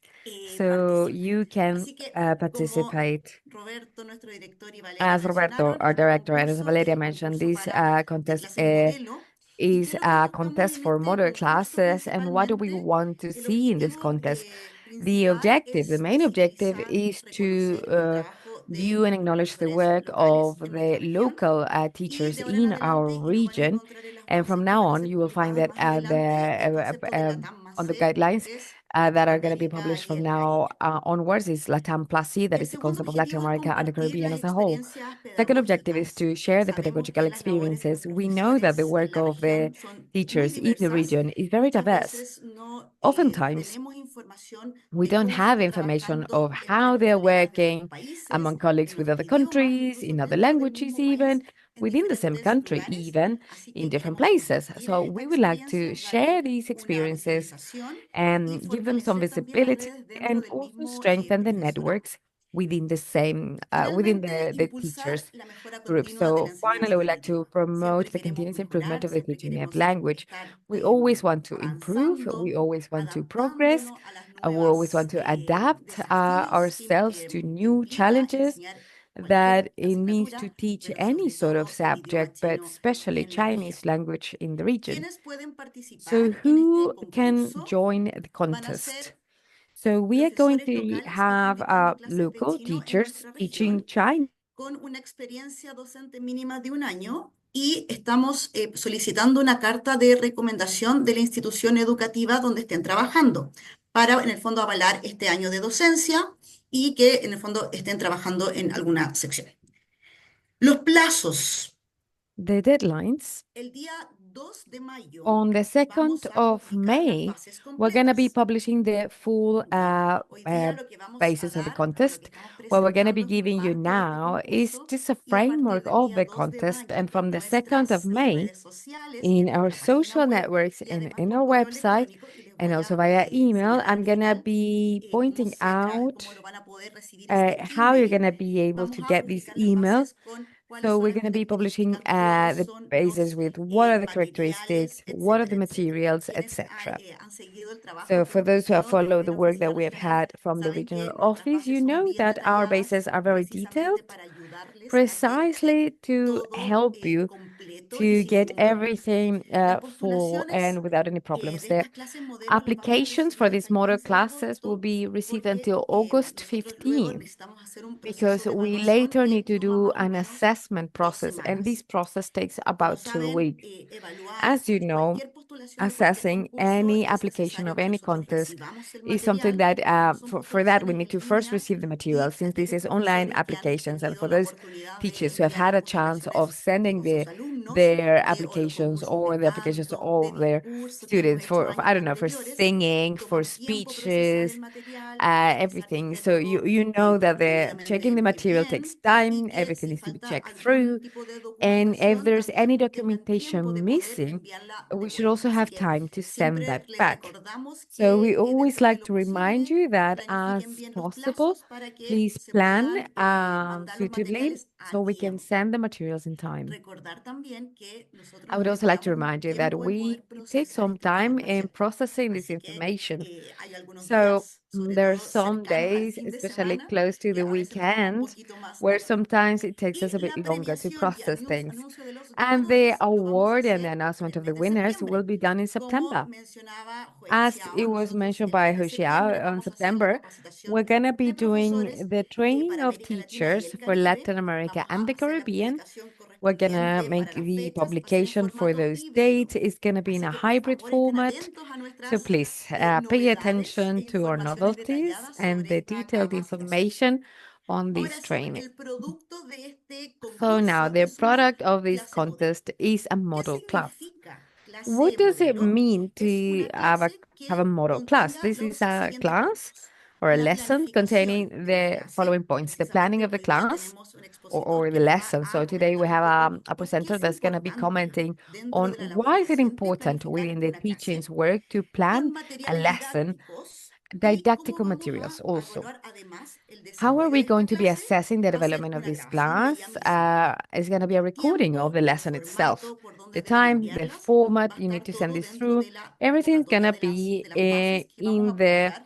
Speaker 2: so
Speaker 5: participar.
Speaker 2: you can
Speaker 5: Así que, como
Speaker 2: participate.
Speaker 5: Roberto, nuestro director, y Valeria
Speaker 2: As Roberto,
Speaker 5: mencionaron,
Speaker 2: our
Speaker 5: este
Speaker 2: director, and as
Speaker 5: concurso es
Speaker 2: Valeria
Speaker 5: un
Speaker 2: mentioned,
Speaker 5: concurso
Speaker 2: this
Speaker 5: para
Speaker 2: contest
Speaker 5: clases modelo. Y
Speaker 2: is
Speaker 5: qué es lo que
Speaker 2: a
Speaker 5: buscamos
Speaker 2: contest
Speaker 5: en
Speaker 2: for
Speaker 5: este
Speaker 2: model
Speaker 5: concurso
Speaker 2: classes. And what do we
Speaker 5: principalmente?
Speaker 2: want to
Speaker 5: El
Speaker 2: see in this
Speaker 5: objetivo
Speaker 2: contest? The
Speaker 5: principal
Speaker 2: objective, the
Speaker 5: es
Speaker 2: main objective
Speaker 5: visibilizar,
Speaker 2: is to
Speaker 5: reconocer el trabajo de
Speaker 2: view and acknowledge the
Speaker 5: tutores
Speaker 2: work
Speaker 5: locales
Speaker 2: of
Speaker 5: en
Speaker 2: the
Speaker 5: nuestra región.
Speaker 2: local
Speaker 5: Y
Speaker 2: teachers
Speaker 5: de ahora en
Speaker 2: in our
Speaker 5: adelante, y lo van a
Speaker 2: region.
Speaker 5: encontrar en las
Speaker 2: And
Speaker 5: bases
Speaker 2: from
Speaker 5: que
Speaker 2: now
Speaker 5: van a
Speaker 2: on,
Speaker 5: ser
Speaker 2: you will find
Speaker 5: publicadas
Speaker 2: that
Speaker 5: más adelante, el
Speaker 2: the
Speaker 5: concepto de
Speaker 2: on the
Speaker 5: LATAM+C
Speaker 2: guidelines,
Speaker 5: es
Speaker 2: that are going to be published from now onwards is LATAM+C, that
Speaker 5: El
Speaker 2: is the
Speaker 5: segundo
Speaker 2: concept of Latin
Speaker 5: objetivo es
Speaker 2: America and the
Speaker 5: compartir
Speaker 2: Caribbean
Speaker 5: las
Speaker 2: as a whole.
Speaker 5: experiencias
Speaker 2: Second objective is
Speaker 5: pedagógicas.
Speaker 2: to share the
Speaker 5: Sabemos
Speaker 2: pedagogical
Speaker 5: que las labores de los
Speaker 2: experiences. We know that the
Speaker 5: profesores en
Speaker 2: work
Speaker 5: la
Speaker 2: of the
Speaker 5: región son muy
Speaker 2: teachers in the
Speaker 5: diversas.
Speaker 2: region is very
Speaker 5: Muchas
Speaker 2: diverse.
Speaker 5: veces no
Speaker 2: Oftentimes,
Speaker 5: tenemos información
Speaker 2: we
Speaker 5: de
Speaker 2: don't
Speaker 5: cómo
Speaker 2: have
Speaker 5: están
Speaker 2: information
Speaker 5: trabajando
Speaker 2: of
Speaker 5: varios
Speaker 2: how they're
Speaker 5: colegas de otros
Speaker 2: working among
Speaker 5: países,
Speaker 2: colleagues
Speaker 5: en
Speaker 2: with
Speaker 5: otros
Speaker 2: other
Speaker 5: idiomas,
Speaker 2: countries,
Speaker 5: incluso
Speaker 2: in other
Speaker 5: dentro del
Speaker 2: languages,
Speaker 5: mismo país,
Speaker 2: even
Speaker 5: en
Speaker 2: within the same
Speaker 5: diferentes
Speaker 2: country,
Speaker 5: lugares.
Speaker 2: even
Speaker 5: Así
Speaker 2: in
Speaker 5: que
Speaker 2: different
Speaker 5: queremos
Speaker 2: places.
Speaker 5: compartir
Speaker 2: So
Speaker 5: estas
Speaker 2: we would like to
Speaker 5: experiencias,
Speaker 2: share
Speaker 5: darle
Speaker 2: these
Speaker 5: una
Speaker 2: experiences
Speaker 5: visualización y
Speaker 2: and give them some
Speaker 5: fortalecer también las
Speaker 2: visibility
Speaker 5: redes dentro
Speaker 2: and
Speaker 5: del
Speaker 2: also
Speaker 5: mismo
Speaker 2: strengthen the
Speaker 5: profesorado.
Speaker 2: networks within the same within
Speaker 5: Finalmente,
Speaker 2: the
Speaker 5: impulsar
Speaker 2: teachers
Speaker 5: la mejora
Speaker 2: group.
Speaker 5: continua de la
Speaker 2: So finally,
Speaker 5: enseñanza
Speaker 2: we
Speaker 5: del
Speaker 2: like to
Speaker 5: idioma.
Speaker 2: promote
Speaker 5: Siempre
Speaker 2: the
Speaker 5: queremos
Speaker 2: continuous improvement
Speaker 5: mejorar,
Speaker 2: of the
Speaker 5: siempre
Speaker 2: teaching of
Speaker 5: queremos
Speaker 2: language.
Speaker 5: estar
Speaker 2: We always want to improve,
Speaker 5: avanzando,
Speaker 2: we always want to progress,
Speaker 5: adaptándonos a las
Speaker 2: and we always
Speaker 5: nuevas
Speaker 2: want to adapt
Speaker 5: desafíos
Speaker 2: ourselves to
Speaker 5: que
Speaker 2: new
Speaker 5: implica
Speaker 2: challenges
Speaker 5: enseñar
Speaker 2: that
Speaker 5: cualquier
Speaker 2: it means to
Speaker 5: asignatura,
Speaker 2: teach
Speaker 5: pero
Speaker 2: any
Speaker 5: sobre
Speaker 2: sort of
Speaker 5: todo el idioma
Speaker 2: subject, but
Speaker 5: chino
Speaker 2: especially
Speaker 5: en la región.
Speaker 2: Chinese language in the region.
Speaker 5: ¿Quiénes pueden
Speaker 2: So
Speaker 5: participar en este
Speaker 2: who can
Speaker 5: concurso?
Speaker 2: join the
Speaker 5: Van a
Speaker 2: contest?
Speaker 5: ser
Speaker 2: So we are going
Speaker 5: profesores
Speaker 2: to
Speaker 5: locales que estén
Speaker 2: have
Speaker 5: dictando clases de
Speaker 2: local
Speaker 5: chino en
Speaker 2: teachers
Speaker 5: nuestra
Speaker 2: teaching
Speaker 5: región
Speaker 2: Chinese.
Speaker 5: con una experiencia docente mínima de un año y estamos solicitando una carta de recomendación de la institución educativa donde estén trabajando para, en el fondo, avalar este año de docencia y que, en el fondo, estén trabajando en alguna sección. Los plazos.
Speaker 2: The deadlines.
Speaker 5: El día 2 de mayo
Speaker 2: On the 2nd
Speaker 5: vamos a
Speaker 2: of
Speaker 5: publicar las
Speaker 2: May,
Speaker 5: bases
Speaker 2: we're going to be
Speaker 5: completas.
Speaker 2: publishing the full
Speaker 5: ¿Ya? Hoy día lo que vamos a
Speaker 2: basis of the
Speaker 5: dar, o lo que
Speaker 2: contest.
Speaker 5: estamos
Speaker 2: What we're going to
Speaker 5: presentando
Speaker 2: be
Speaker 5: es un
Speaker 2: giving you
Speaker 5: marco de este
Speaker 2: now is
Speaker 5: concurso
Speaker 2: just a
Speaker 5: y a partir
Speaker 2: framework
Speaker 5: del
Speaker 2: of
Speaker 5: día
Speaker 2: the
Speaker 5: 2 de
Speaker 2: contest.
Speaker 5: mayo
Speaker 2: And
Speaker 5: en
Speaker 2: from the 2nd of
Speaker 5: nuestras
Speaker 2: May,
Speaker 5: redes sociales y en
Speaker 2: in our
Speaker 5: nuestra página
Speaker 2: social
Speaker 5: web
Speaker 2: networks
Speaker 5: y
Speaker 2: and
Speaker 5: además
Speaker 2: in
Speaker 5: por
Speaker 2: our
Speaker 5: correo
Speaker 2: website,
Speaker 5: electrónico, y les
Speaker 2: and
Speaker 5: voy
Speaker 2: also
Speaker 5: a
Speaker 2: via email,
Speaker 5: señalar
Speaker 2: I'm
Speaker 5: al
Speaker 2: going to
Speaker 5: final
Speaker 2: be pointing
Speaker 5: cómo
Speaker 2: out
Speaker 5: lo van a poder recibir este
Speaker 2: how you're
Speaker 5: email.
Speaker 2: going to be able
Speaker 5: Vamos
Speaker 2: to
Speaker 5: a
Speaker 2: get this
Speaker 5: publicar las
Speaker 2: email.
Speaker 5: bases con cuáles
Speaker 2: So
Speaker 5: son
Speaker 2: we're
Speaker 5: las
Speaker 2: going to be publishing
Speaker 5: características, cuáles
Speaker 2: the
Speaker 5: son
Speaker 2: bases
Speaker 5: los
Speaker 2: with what are the characteristics,
Speaker 5: materiales,
Speaker 2: what are the
Speaker 5: etcétera, etcétera.
Speaker 2: materials,
Speaker 5: Quienes
Speaker 2: etc.
Speaker 5: han seguido el trabajo
Speaker 2: So
Speaker 5: que
Speaker 2: for
Speaker 5: hemos
Speaker 2: those who have
Speaker 5: hecho de
Speaker 2: followed the
Speaker 5: manera
Speaker 2: work that
Speaker 5: oficial
Speaker 2: we have
Speaker 5: regional,
Speaker 2: had from the
Speaker 5: saben
Speaker 2: regional
Speaker 5: que nuestras
Speaker 2: office,
Speaker 5: bases
Speaker 2: you
Speaker 5: son
Speaker 2: know
Speaker 5: bien
Speaker 2: that our
Speaker 5: detalladas
Speaker 2: bases are very
Speaker 5: precisamente
Speaker 2: detailed,
Speaker 5: para ayudarles a que esté
Speaker 2: precisely to
Speaker 5: todo
Speaker 2: help you
Speaker 5: completo y
Speaker 2: to
Speaker 5: sin
Speaker 2: get
Speaker 5: ningún problema.
Speaker 2: everything
Speaker 5: Las
Speaker 2: full and
Speaker 5: postulaciones
Speaker 2: without any problems.
Speaker 5: de
Speaker 2: The
Speaker 5: estas clases modelo las vamos a
Speaker 2: applications
Speaker 5: recibir
Speaker 2: for
Speaker 5: hasta
Speaker 2: these
Speaker 5: el
Speaker 2: model
Speaker 5: 15 de
Speaker 2: classes will
Speaker 5: agosto
Speaker 2: be received
Speaker 5: porque
Speaker 2: until August
Speaker 5: nosotros luego
Speaker 2: 15th,
Speaker 5: necesitamos hacer un proceso
Speaker 2: because
Speaker 5: de
Speaker 2: we
Speaker 5: evaluación
Speaker 2: later
Speaker 5: que
Speaker 2: need to
Speaker 5: toma
Speaker 2: do
Speaker 5: más o
Speaker 2: an
Speaker 5: menos
Speaker 2: assessment
Speaker 5: 2
Speaker 2: process, and this
Speaker 5: semanas.
Speaker 2: process takes
Speaker 5: Como
Speaker 2: about two
Speaker 5: saben,
Speaker 2: weeks.
Speaker 5: evaluar
Speaker 2: As you know,
Speaker 5: cualquier postulación de cualquier
Speaker 2: assessing
Speaker 5: concurso
Speaker 2: any
Speaker 5: es
Speaker 2: application
Speaker 5: necesario
Speaker 2: of
Speaker 5: que
Speaker 2: any
Speaker 5: nosotros
Speaker 2: contest
Speaker 5: recibamos el
Speaker 2: is something
Speaker 5: material.
Speaker 2: that
Speaker 5: Como son
Speaker 2: for that we
Speaker 5: postulaciones
Speaker 2: need
Speaker 5: en
Speaker 2: to first
Speaker 5: línea
Speaker 2: receive the material,
Speaker 5: y
Speaker 2: since this
Speaker 5: aquellos
Speaker 2: is online
Speaker 5: profesores que han
Speaker 2: applications, and
Speaker 5: tenido
Speaker 2: for
Speaker 5: la
Speaker 2: those
Speaker 5: oportunidad de
Speaker 2: teachers who have
Speaker 5: enviar
Speaker 2: had a chance of
Speaker 5: postulaciones
Speaker 2: sending
Speaker 5: con sus alumnos
Speaker 2: their
Speaker 5: o los
Speaker 2: applications
Speaker 5: concursos de
Speaker 2: or the applications
Speaker 5: canto, de
Speaker 2: of their
Speaker 5: discurso que hemos
Speaker 2: students
Speaker 5: hecho
Speaker 2: for
Speaker 5: años
Speaker 2: I don't know, for
Speaker 5: anteriores,
Speaker 2: singing, for
Speaker 5: toma tiempo procesar el
Speaker 2: speeches,
Speaker 5: material, revisar que
Speaker 2: everything.
Speaker 5: esté
Speaker 2: So
Speaker 5: todo
Speaker 2: you know that the checking
Speaker 5: debidamente
Speaker 2: the material takes
Speaker 5: bien y
Speaker 2: time,
Speaker 5: que
Speaker 2: everything
Speaker 5: si
Speaker 2: needs to be
Speaker 5: falta
Speaker 2: checked
Speaker 5: algún
Speaker 2: through,
Speaker 5: tipo de
Speaker 2: and if
Speaker 5: documentación,
Speaker 2: there's any
Speaker 5: también tengan tiempo de
Speaker 2: documentation
Speaker 5: poder
Speaker 2: missing,
Speaker 5: enviarla de
Speaker 2: we should
Speaker 5: vuelta.
Speaker 2: also
Speaker 5: Así
Speaker 2: have
Speaker 5: que
Speaker 2: time to send
Speaker 5: siempre
Speaker 2: that
Speaker 5: les
Speaker 2: back.
Speaker 5: recordamos
Speaker 2: So we
Speaker 5: que
Speaker 2: always
Speaker 5: dentro de
Speaker 2: like
Speaker 5: lo
Speaker 2: to remind
Speaker 5: posible
Speaker 2: you that
Speaker 5: planifiquen
Speaker 2: as
Speaker 5: bien los
Speaker 2: possible,
Speaker 5: plazos para que
Speaker 2: please
Speaker 5: se
Speaker 2: plan
Speaker 5: puedan mandar los
Speaker 2: suitably
Speaker 5: materiales a
Speaker 2: so we can
Speaker 5: tiempo.
Speaker 2: send the materials in time.
Speaker 5: Recordar también que nosotros
Speaker 2: I
Speaker 5: nos
Speaker 2: would also like to
Speaker 5: demoramos un
Speaker 2: remind you that
Speaker 5: tiempo en
Speaker 2: we
Speaker 5: poder
Speaker 2: take
Speaker 5: procesar
Speaker 2: some
Speaker 5: esta
Speaker 2: time in
Speaker 5: información.
Speaker 2: processing this
Speaker 5: Así que
Speaker 2: information.
Speaker 5: hay algunos
Speaker 2: So
Speaker 5: días, sobre
Speaker 2: there are
Speaker 5: todo
Speaker 2: some
Speaker 5: cercanos al
Speaker 2: days,
Speaker 5: fin de
Speaker 2: especially
Speaker 5: semana,
Speaker 2: close to
Speaker 5: que
Speaker 2: the
Speaker 5: a veces nos toma un
Speaker 2: weekend,
Speaker 5: poquito más
Speaker 2: where
Speaker 5: de tiempo.
Speaker 2: sometimes it takes
Speaker 5: Y
Speaker 2: us a bit
Speaker 5: la
Speaker 2: longer to
Speaker 5: premiación y
Speaker 2: process things.
Speaker 5: anuncio de los
Speaker 2: And the
Speaker 5: ganadores lo vamos a
Speaker 2: award and the
Speaker 5: hacer en
Speaker 2: announcement
Speaker 5: el
Speaker 2: of the
Speaker 5: mes de
Speaker 2: winners will
Speaker 5: septiembre.
Speaker 2: be done in
Speaker 5: Como
Speaker 2: September.
Speaker 5: mencionaba Hui
Speaker 2: As it
Speaker 5: Xiao,
Speaker 2: was
Speaker 5: nosotros
Speaker 2: mentioned
Speaker 5: el
Speaker 2: by
Speaker 5: mes de
Speaker 2: Hu
Speaker 5: septiembre
Speaker 2: Xia, on
Speaker 5: vamos a hacer la
Speaker 2: September, we're
Speaker 5: capacitación
Speaker 2: going to be
Speaker 5: de
Speaker 2: doing
Speaker 5: profesores
Speaker 2: the training
Speaker 5: para
Speaker 2: of
Speaker 5: América Latina y
Speaker 2: teachers
Speaker 5: el
Speaker 2: for
Speaker 5: Caribe.
Speaker 2: Latin America
Speaker 5: Vamos
Speaker 2: and
Speaker 5: a
Speaker 2: the
Speaker 5: hacer la
Speaker 2: Caribbean.
Speaker 5: publicación
Speaker 2: We're gonna
Speaker 5: correspondiente
Speaker 2: make
Speaker 5: para las
Speaker 2: the
Speaker 5: fechas. Va a ser en
Speaker 2: publication for
Speaker 5: formato
Speaker 2: those
Speaker 5: híbrido.
Speaker 2: dates. It's gonna be in
Speaker 5: Así
Speaker 2: a
Speaker 5: que por
Speaker 2: hybrid
Speaker 5: favor estén
Speaker 2: format.
Speaker 5: atentos a
Speaker 2: So
Speaker 5: nuestras
Speaker 2: please pay
Speaker 5: novedades
Speaker 2: attention
Speaker 5: e
Speaker 2: to our
Speaker 5: informaciones
Speaker 2: novelties
Speaker 5: detalladas
Speaker 2: and
Speaker 5: sobre
Speaker 2: the
Speaker 5: esta
Speaker 2: detailed
Speaker 5: capacitación.
Speaker 2: information on this
Speaker 5: Ahora sí,
Speaker 2: training.
Speaker 5: el producto de este
Speaker 2: So now
Speaker 5: concurso
Speaker 2: the
Speaker 5: es una
Speaker 2: product of this
Speaker 5: clase modelo.
Speaker 2: contest is a
Speaker 5: ¿Qué
Speaker 2: model class.
Speaker 5: significa clase
Speaker 2: What does it
Speaker 5: modelo?
Speaker 2: mean
Speaker 5: Es
Speaker 2: to
Speaker 5: una clase
Speaker 2: have a
Speaker 5: que
Speaker 2: model class?
Speaker 5: contenga
Speaker 2: This
Speaker 5: los
Speaker 2: is a
Speaker 5: siguientes
Speaker 2: class
Speaker 5: puntos.
Speaker 2: or a
Speaker 5: La
Speaker 2: lesson containing
Speaker 5: planificación de la
Speaker 2: the
Speaker 5: clase.
Speaker 2: following points: the planning
Speaker 5: Precisamente
Speaker 2: of the
Speaker 5: hoy día
Speaker 2: class
Speaker 5: tenemos un
Speaker 2: or
Speaker 5: expositor que
Speaker 2: the
Speaker 5: nos va
Speaker 2: lesson. So
Speaker 5: a
Speaker 2: today we
Speaker 5: comentar un
Speaker 2: have
Speaker 5: poco
Speaker 2: a
Speaker 5: por qué
Speaker 2: presenter
Speaker 5: es
Speaker 2: that's going to be
Speaker 5: importante
Speaker 2: commenting
Speaker 5: dentro
Speaker 2: on
Speaker 5: de la labor
Speaker 2: why is it
Speaker 5: docente
Speaker 2: important
Speaker 5: planificar
Speaker 2: within the
Speaker 5: una
Speaker 2: teaching's
Speaker 5: clase
Speaker 2: work to
Speaker 5: con
Speaker 2: plan a
Speaker 5: materiales
Speaker 2: lesson,
Speaker 5: didácticos y cómo
Speaker 2: didactical
Speaker 5: vamos
Speaker 2: materials
Speaker 5: a
Speaker 2: also.
Speaker 5: evaluar además el
Speaker 2: How are
Speaker 5: desarrollo
Speaker 2: we
Speaker 5: de esta
Speaker 2: going to be
Speaker 5: clase.
Speaker 2: assessing the
Speaker 5: Va a ser
Speaker 2: development of
Speaker 5: una
Speaker 2: this
Speaker 5: grabación de ella
Speaker 2: class?
Speaker 5: misma.
Speaker 2: It's going to be a recording of
Speaker 5: Tiempo,
Speaker 2: the
Speaker 5: el
Speaker 2: lesson itself.
Speaker 5: formato por donde
Speaker 2: The
Speaker 5: deben
Speaker 2: time, the
Speaker 5: enviarlas, va
Speaker 2: format,
Speaker 5: a
Speaker 2: you need
Speaker 5: estar
Speaker 2: to send
Speaker 5: todo
Speaker 2: this
Speaker 5: dentro
Speaker 2: through.
Speaker 5: de la
Speaker 2: Everything's going
Speaker 5: convocatoria
Speaker 2: to
Speaker 5: de
Speaker 2: be
Speaker 5: las bases que vamos
Speaker 2: in
Speaker 5: a
Speaker 2: the
Speaker 5: publicar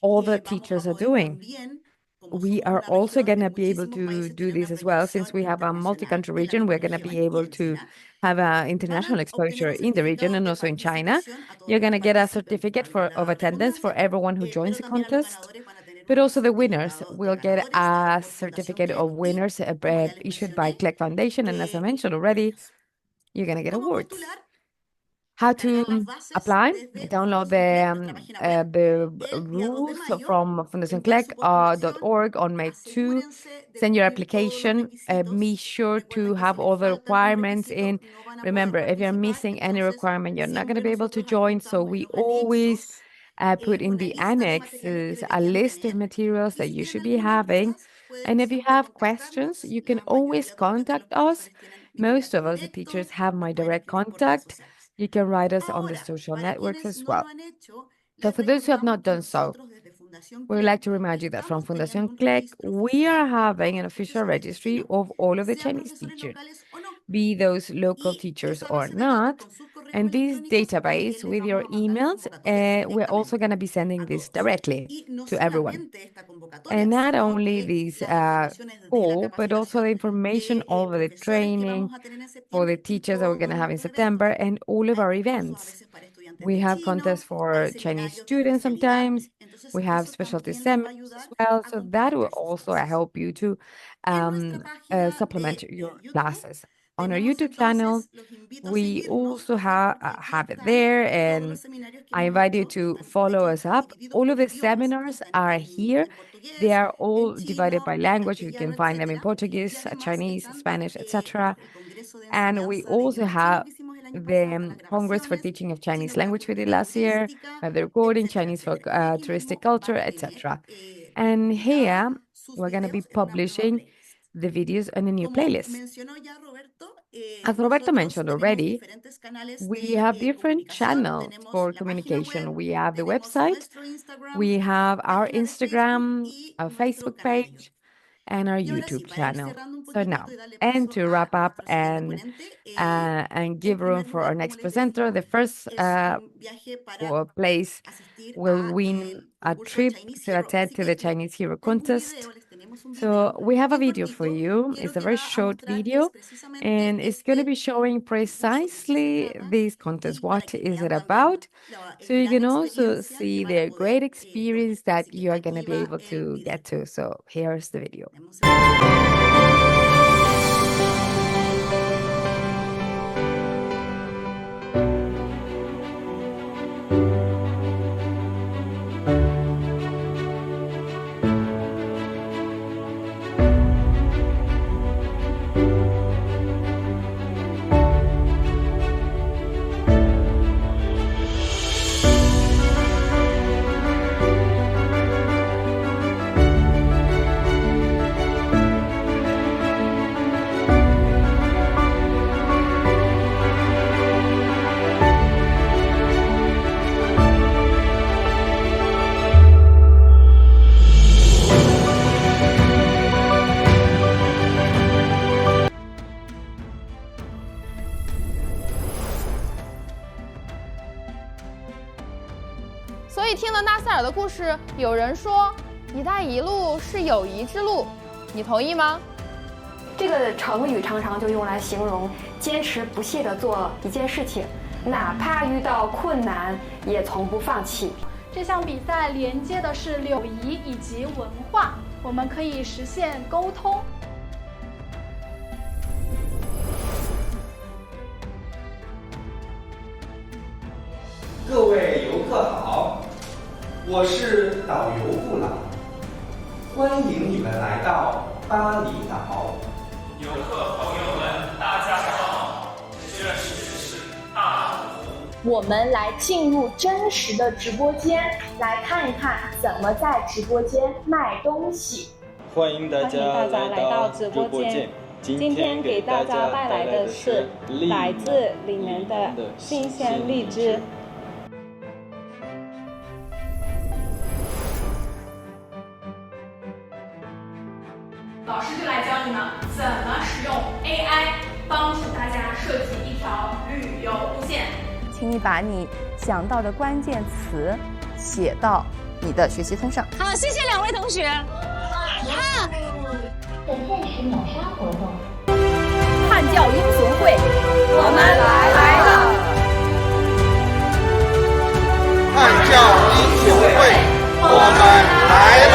Speaker 2: all
Speaker 5: y
Speaker 2: the
Speaker 5: vamos a
Speaker 2: teachers are
Speaker 5: poder
Speaker 2: doing.
Speaker 5: también, como
Speaker 2: We
Speaker 5: somos
Speaker 2: are
Speaker 5: una
Speaker 2: also
Speaker 5: región
Speaker 2: going
Speaker 5: de
Speaker 2: to be able
Speaker 5: muchísimos
Speaker 2: to
Speaker 5: países,
Speaker 2: do
Speaker 5: tenemos
Speaker 2: this as well. Since
Speaker 5: proyección
Speaker 2: we have a
Speaker 5: internacional
Speaker 2: multi-country
Speaker 5: en la
Speaker 2: region, we're going to
Speaker 5: tecnología
Speaker 2: be
Speaker 5: y
Speaker 2: able
Speaker 5: en
Speaker 2: to
Speaker 5: China,
Speaker 2: have international
Speaker 5: van a obtener
Speaker 2: exposure
Speaker 5: un
Speaker 2: in the region
Speaker 5: certificado
Speaker 2: and
Speaker 5: de
Speaker 2: also in China.
Speaker 5: participación a todos
Speaker 2: You're
Speaker 5: los
Speaker 2: going
Speaker 5: que
Speaker 2: to get a
Speaker 5: participen,
Speaker 2: certificate
Speaker 5: valga
Speaker 2: of
Speaker 5: la
Speaker 2: attendance for
Speaker 5: redundancia,
Speaker 2: everyone who joins
Speaker 5: pero
Speaker 2: the
Speaker 5: también los
Speaker 2: contest.
Speaker 5: ganadores van a tener
Speaker 2: But
Speaker 5: un
Speaker 2: also the winners
Speaker 5: certificado de
Speaker 2: will get
Speaker 5: ganadores, dado
Speaker 2: a
Speaker 5: por Fundación
Speaker 2: certificate
Speaker 5: CLEC
Speaker 2: of
Speaker 5: y,
Speaker 2: winners
Speaker 5: como ya les
Speaker 2: issued by
Speaker 5: mencioné,
Speaker 2: CLEC Foundation. And as I mentioned already,
Speaker 5: premios.
Speaker 2: you're going to get
Speaker 5: ¿Cómo
Speaker 2: awards.
Speaker 5: postular?
Speaker 2: how
Speaker 5: Cargar las
Speaker 2: to
Speaker 5: bases
Speaker 2: apply,
Speaker 5: desde
Speaker 2: download
Speaker 5: Fundación CLEC, nuestra página web,
Speaker 2: the
Speaker 5: el día 2 de
Speaker 2: rules
Speaker 5: mayo,
Speaker 2: from
Speaker 5: enviar su postulación.
Speaker 2: fundacionclec.org on May 2.
Speaker 5: Asegúrense de
Speaker 2: Send your
Speaker 5: cumplir todos los
Speaker 2: application. Be
Speaker 5: requisitos.
Speaker 2: sure
Speaker 5: Recuerden
Speaker 2: to
Speaker 5: que si
Speaker 2: have
Speaker 5: les
Speaker 2: all the
Speaker 5: falta algún
Speaker 2: requirements
Speaker 5: requisito,
Speaker 2: in.
Speaker 5: no van a poder
Speaker 2: Remember, if you're
Speaker 5: participar.
Speaker 2: missing any
Speaker 5: Entonces,
Speaker 2: requirement, you're not going to
Speaker 5: siempre
Speaker 2: be able to
Speaker 5: nosotros
Speaker 2: join. So
Speaker 5: adjuntamos en
Speaker 2: we
Speaker 5: los
Speaker 2: always
Speaker 5: anexos
Speaker 2: put in
Speaker 5: una
Speaker 2: the
Speaker 5: lista de los materiales
Speaker 2: annexes
Speaker 5: que
Speaker 2: a
Speaker 5: deberían
Speaker 2: list of
Speaker 5: tener.
Speaker 2: materials
Speaker 5: Y
Speaker 2: that
Speaker 5: si
Speaker 2: you
Speaker 5: tienen
Speaker 2: should be
Speaker 5: algunas
Speaker 2: having.
Speaker 5: dudas, pueden
Speaker 2: And if you
Speaker 5: siempre
Speaker 2: have
Speaker 5: contactarnos.
Speaker 2: questions, you can
Speaker 5: La
Speaker 2: always
Speaker 5: mayoría, por supuesto, de
Speaker 2: contact
Speaker 5: los
Speaker 2: us.
Speaker 5: profesores tienen mi
Speaker 2: Most
Speaker 5: contacto
Speaker 2: of us, the teachers,
Speaker 5: directo.
Speaker 2: have my
Speaker 5: Nos pueden
Speaker 2: direct
Speaker 5: escribir por redes
Speaker 2: contact.
Speaker 5: sociales.
Speaker 2: You can write us on the
Speaker 5: Ahora,
Speaker 2: social
Speaker 5: para
Speaker 2: networks
Speaker 5: quienes
Speaker 2: as
Speaker 5: no lo
Speaker 2: well.
Speaker 5: han hecho,
Speaker 2: So
Speaker 5: les
Speaker 2: for those who have
Speaker 5: recordamos
Speaker 2: not
Speaker 5: que
Speaker 2: done so,
Speaker 5: nosotros desde Fundación
Speaker 2: we would
Speaker 5: CLEC
Speaker 2: like to remind you that from
Speaker 5: estamos teniendo
Speaker 2: Fundación
Speaker 5: un
Speaker 2: CLEC,
Speaker 5: registro
Speaker 2: we are
Speaker 5: oficial con
Speaker 2: having
Speaker 5: todos
Speaker 2: an
Speaker 5: los
Speaker 2: official
Speaker 5: profesores de
Speaker 2: registry
Speaker 5: chino,
Speaker 2: of all of the
Speaker 5: sean
Speaker 2: Chinese
Speaker 5: profesores
Speaker 2: teachers,
Speaker 5: locales o no.
Speaker 2: be those local
Speaker 5: Y
Speaker 2: teachers
Speaker 5: esa
Speaker 2: or
Speaker 5: base de datos
Speaker 2: not.
Speaker 5: con sus correos
Speaker 2: And this
Speaker 5: electrónicos
Speaker 2: database
Speaker 5: también les
Speaker 2: with
Speaker 5: vamos
Speaker 2: your
Speaker 5: a mandar las
Speaker 2: emails,
Speaker 5: convocatorias
Speaker 2: we're also
Speaker 5: directamente
Speaker 2: going to be sending
Speaker 5: a
Speaker 2: this
Speaker 5: todos.
Speaker 2: directly
Speaker 5: Y no
Speaker 2: to everyone.
Speaker 5: solamente esta convocatoria,
Speaker 2: And not
Speaker 5: sino
Speaker 2: only
Speaker 5: que
Speaker 2: this
Speaker 5: las informaciones de la
Speaker 2: call, but also the
Speaker 5: capacitación
Speaker 2: information
Speaker 5: de
Speaker 2: over the
Speaker 5: profesores que
Speaker 2: training
Speaker 5: vamos a tener en
Speaker 2: for the
Speaker 5: septiembre y
Speaker 2: teachers that we're going to
Speaker 5: todos
Speaker 2: have in
Speaker 5: nuestros eventos.
Speaker 2: September and all of
Speaker 5: Hay
Speaker 2: our
Speaker 5: concursos a
Speaker 2: events.
Speaker 5: veces para estudiantes
Speaker 2: We
Speaker 5: de
Speaker 2: have contests
Speaker 5: chino,
Speaker 2: for
Speaker 5: hay
Speaker 2: Chinese
Speaker 5: seminarios de
Speaker 2: students
Speaker 5: especialidad.
Speaker 2: sometimes.
Speaker 5: Entonces,
Speaker 2: We have
Speaker 5: eso
Speaker 2: specialty
Speaker 5: también les va a
Speaker 2: seminars as
Speaker 5: ayudar
Speaker 2: well.
Speaker 5: a
Speaker 2: So that will
Speaker 5: complementar sus
Speaker 2: also
Speaker 5: bases.
Speaker 2: help you to
Speaker 5: En nuestra página
Speaker 2: supplement
Speaker 5: de
Speaker 2: your
Speaker 5: YouTube
Speaker 2: classes. On our
Speaker 5: tenemos
Speaker 2: YouTube channel,
Speaker 5: entonces, los invito a
Speaker 2: we
Speaker 5: seguirnos
Speaker 2: also
Speaker 5: ahí porque ahí
Speaker 2: have it
Speaker 5: están
Speaker 2: there,
Speaker 5: todos
Speaker 2: and
Speaker 5: los seminarios que
Speaker 2: I
Speaker 5: hemos
Speaker 2: invite you
Speaker 5: hecho.
Speaker 2: to
Speaker 5: Están, de
Speaker 2: follow
Speaker 5: hecho,
Speaker 2: us up.
Speaker 5: divididos
Speaker 2: All of
Speaker 5: por
Speaker 2: the
Speaker 5: idiomas.
Speaker 2: seminars
Speaker 5: Están
Speaker 2: are here.
Speaker 5: en
Speaker 2: They
Speaker 5: portugués,
Speaker 2: are
Speaker 5: en
Speaker 2: all divided
Speaker 5: chino,
Speaker 2: by
Speaker 5: en
Speaker 2: language. You can
Speaker 5: castellano,
Speaker 2: find them in
Speaker 5: etcétera. Y
Speaker 2: Portuguese,
Speaker 5: además
Speaker 2: Chinese,
Speaker 5: están
Speaker 2: Spanish, etc.
Speaker 5: el Congreso de
Speaker 2: And we
Speaker 5: Enseñanza de
Speaker 2: also
Speaker 5: Idioma Chino
Speaker 2: have
Speaker 5: que hicimos el año
Speaker 2: the
Speaker 5: pasado, con las
Speaker 2: Congress for
Speaker 5: grabaciones,
Speaker 2: Teaching of
Speaker 5: chino
Speaker 2: Chinese
Speaker 5: para
Speaker 2: Language we did
Speaker 5: cultura
Speaker 2: last year.
Speaker 5: turística,
Speaker 2: We have the recording,
Speaker 5: etcétera,
Speaker 2: Chinese for
Speaker 5: etcétera. Y aquí
Speaker 2: touristic
Speaker 5: mismo
Speaker 2: culture,
Speaker 5: van a tener
Speaker 2: etc. And
Speaker 5: publicada
Speaker 2: here
Speaker 5: sus
Speaker 2: we're going to be
Speaker 5: videos en una nueva
Speaker 2: publishing
Speaker 5: playlist.
Speaker 2: the videos in a new
Speaker 5: Como
Speaker 2: playlist.
Speaker 5: mencionó ya Roberto,
Speaker 2: As Roberto
Speaker 5: nosotros
Speaker 2: mentioned
Speaker 5: tenemos
Speaker 2: already,
Speaker 5: diferentes canales
Speaker 2: we
Speaker 5: de
Speaker 2: have different
Speaker 5: comunicación.
Speaker 2: channels
Speaker 5: Tenemos
Speaker 2: for
Speaker 5: la página web,
Speaker 2: communication. We have the
Speaker 5: tenemos
Speaker 2: website,
Speaker 5: nuestro Instagram,
Speaker 2: we have our
Speaker 5: página de Facebook
Speaker 2: Instagram,
Speaker 5: y
Speaker 2: our
Speaker 5: nuestro
Speaker 2: Facebook
Speaker 5: canal de
Speaker 2: page,
Speaker 5: YouTube.
Speaker 2: and our
Speaker 5: Y ahora sí,
Speaker 2: YouTube
Speaker 5: para ir
Speaker 2: channel.
Speaker 5: cerrando un
Speaker 2: So
Speaker 5: poquitito
Speaker 2: now,
Speaker 5: y darle
Speaker 2: and
Speaker 5: paso
Speaker 2: to
Speaker 5: a
Speaker 2: wrap up
Speaker 5: nuestro siguiente ponente,
Speaker 2: and
Speaker 5: en
Speaker 2: give room
Speaker 5: primer
Speaker 2: for our
Speaker 5: lugar, como
Speaker 2: next
Speaker 5: les
Speaker 2: presenter,
Speaker 5: decía,
Speaker 2: the first
Speaker 5: es un viaje para
Speaker 2: place
Speaker 5: asistir
Speaker 2: will
Speaker 5: a
Speaker 2: win
Speaker 5: el
Speaker 2: a
Speaker 5: concurso de
Speaker 2: trip
Speaker 5: Chinese
Speaker 2: to
Speaker 5: Hero.
Speaker 2: attend
Speaker 5: Así
Speaker 2: to the
Speaker 5: que
Speaker 2: Chinese Hero
Speaker 5: tengo un
Speaker 2: Contest.
Speaker 5: video, les tenemos un
Speaker 2: So
Speaker 5: video
Speaker 2: we have a
Speaker 5: bien
Speaker 2: video for
Speaker 5: cortito
Speaker 2: you.
Speaker 5: que
Speaker 2: It's
Speaker 5: lo
Speaker 2: a
Speaker 5: que
Speaker 2: very
Speaker 5: va a
Speaker 2: short
Speaker 5: mostrar es
Speaker 2: video,
Speaker 5: precisamente
Speaker 2: and it's going to
Speaker 5: este
Speaker 2: be showing
Speaker 5: concurso, de qué se
Speaker 2: precisely
Speaker 5: trata
Speaker 2: this contest.
Speaker 5: y para
Speaker 2: What
Speaker 5: que
Speaker 2: is
Speaker 5: vean
Speaker 2: it
Speaker 5: también
Speaker 2: about?
Speaker 5: la
Speaker 2: So you
Speaker 5: gran
Speaker 2: can also
Speaker 5: experiencia que
Speaker 2: see
Speaker 5: van a
Speaker 2: the great
Speaker 5: poder
Speaker 2: experience
Speaker 5: lograr.
Speaker 2: that
Speaker 5: Así que
Speaker 2: you are going to
Speaker 5: aquí
Speaker 2: be
Speaker 5: va
Speaker 2: able
Speaker 5: el
Speaker 2: to
Speaker 5: video.
Speaker 2: get to. So here's the video.
Speaker 5: Dame un segundo.
Speaker 6: 所以听了纳赛尔的故事，有人说“一带一路”是友谊之路，你同意吗？
Speaker 7: 这个成语常常就用来形容坚持不懈地做一件事情，哪怕遇到困难也从不放弃。
Speaker 8: 这项比赛连接的是友谊以及文化，我们可以实现沟通。
Speaker 9: 各位游客好，我是导游布朗，欢迎你们来到巴厘岛。
Speaker 10: 游客朋友们，大家好，这里是大湖。
Speaker 11: 我们来进入真实的直播间，来看一看怎么在直播间卖东西。
Speaker 12: 欢迎大家来到直播间。今天给大家带来的是来自岭南的新鲜荔枝。
Speaker 13: 老师就来教你们怎么使用 AI 帮助大家设计一条旅游路线。
Speaker 14: 请你把你想到的关键词写到你的学习通上。
Speaker 15: 好，谢谢两位同学。
Speaker 11: 在限时秒杀活动，
Speaker 15: 汉教英雄会，我们来了！
Speaker 16: 汉教英雄会，我们来了！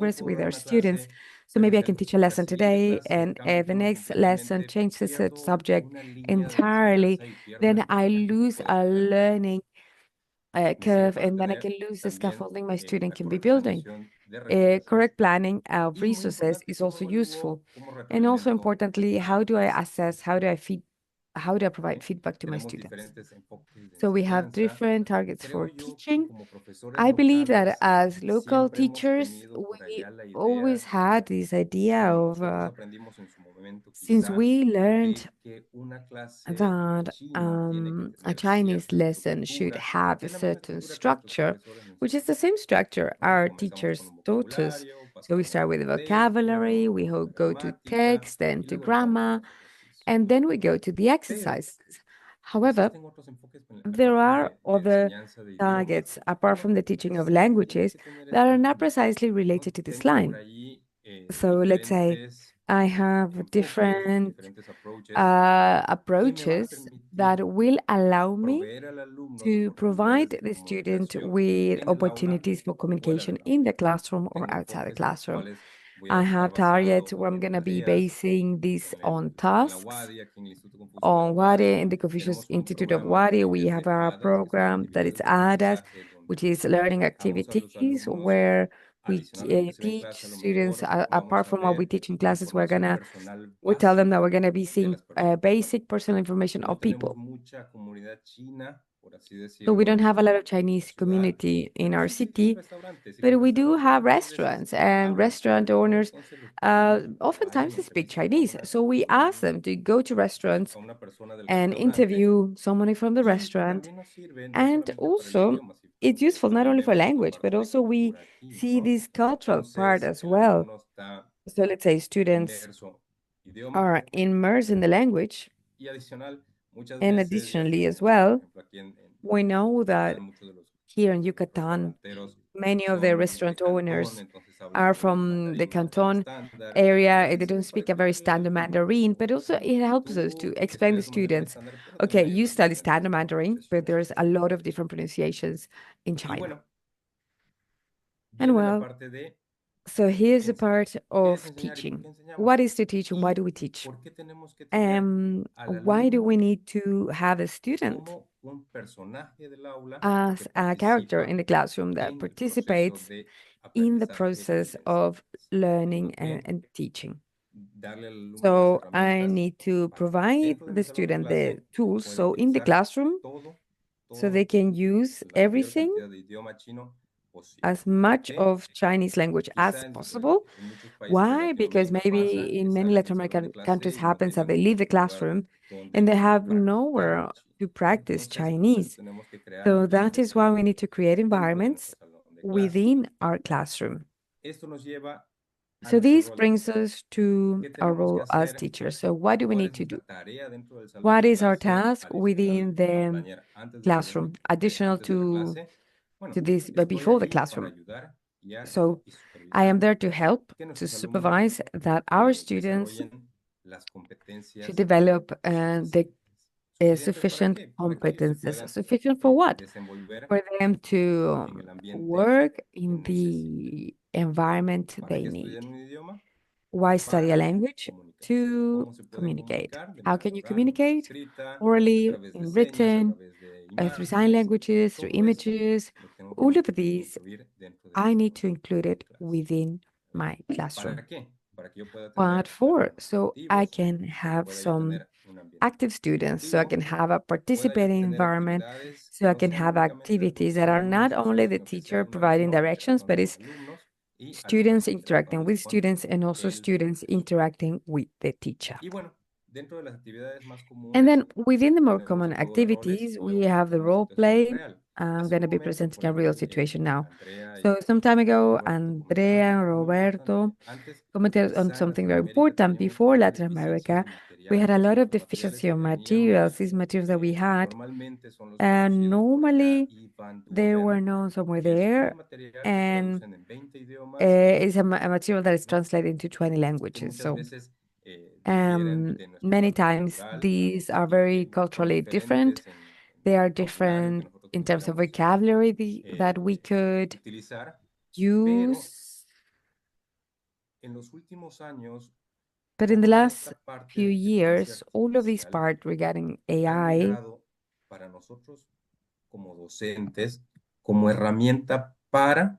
Speaker 2: progress with our students. So maybe I can teach a lesson today, and the next lesson changes the subject entirely. Then I lose a learning curve, and then I can lose the scaffolding my student can be building. correct planning of resources is also useful. And also importantly, how do I assess, how do I provide feedback to my students? So we have different targets for teaching. I believe that as local teachers, we always had this idea of, since we learned that a Chinese lesson should have a certain structure, which is the same structure our teachers taught us. So we start with the vocabulary, we go to text, then to grammar, and then we go to the exercises. However, there are other targets, apart from the teaching of languages, that are not precisely related to this line. So let's say I have different approaches that will allow me to provide the student with opportunities for communication in the classroom or outside the classroom. I have targets where I'm going to be basing this on tasks. On WADE, in the Confucius Institute of WADE, we have a program that is ADAS, which is learning activities, where we teach students, apart from what we teach in classes, we tell them that we're gonna be seeing basic personal information of people. So we don't have a lot of Chinese community in our city, but we do have restaurants, and restaurant owners oftentimes speak Chinese. So we ask them to go to restaurants and interview someone from the restaurant. And also, it's useful not only for language, but also we see this cultural part as well. So let's say students are immersed in the language. And additionally, as well, we know that here in Yucatan, many of the restaurant owners are from the Canton area. They don't speak a very standard Mandarin, but also it helps us to explain to students, okay, you study standard Mandarin, but there's a lot of different pronunciations in China. And well, so here's the part of teaching. What is the teaching? Why do we teach? Why do we need to have a student as a character in the classroom that participates in the process of learning and teaching? So I need to provide the student the tools. So in the classroom, so they can use everything, as much of Chinese language as possible. Why? Because maybe in many Latin American countries happens that they leave the classroom and they have nowhere to practice Chinese. So that is why we need to create environments within our classroom. So this brings us to our role as teachers. So what do we need to do? What is our task within the classroom, additional to this, but before the classroom? So I am there to help, to supervise that our students should develop the sufficient competences. Sufficient for what? For them to work in the environment they need. Why study a language? To communicate. How can you communicate? Orally, in written, through sign languages, through images. All of these, I need to include it within my classroom. What for? So I can have some active students, so I can have a participating environment, so I can have activities that are not only the teacher providing directions, but it's students interacting with students and also students interacting with the teacher. And then within the more common activities, we have the role play. I'm going to be presenting a real situation now. So some time ago, Andrea and Roberto commented on something very important. Before Latin America, we had a lot of deficiency of materials. These materials that we had, and normally they were known somewhere there, and it's a material that is translated into 20 languages. So many times these are very culturally different. They are different in terms of vocabulary that we could use. But in the last few years, all of these parts regarding AI
Speaker 9: como docentes, como herramienta para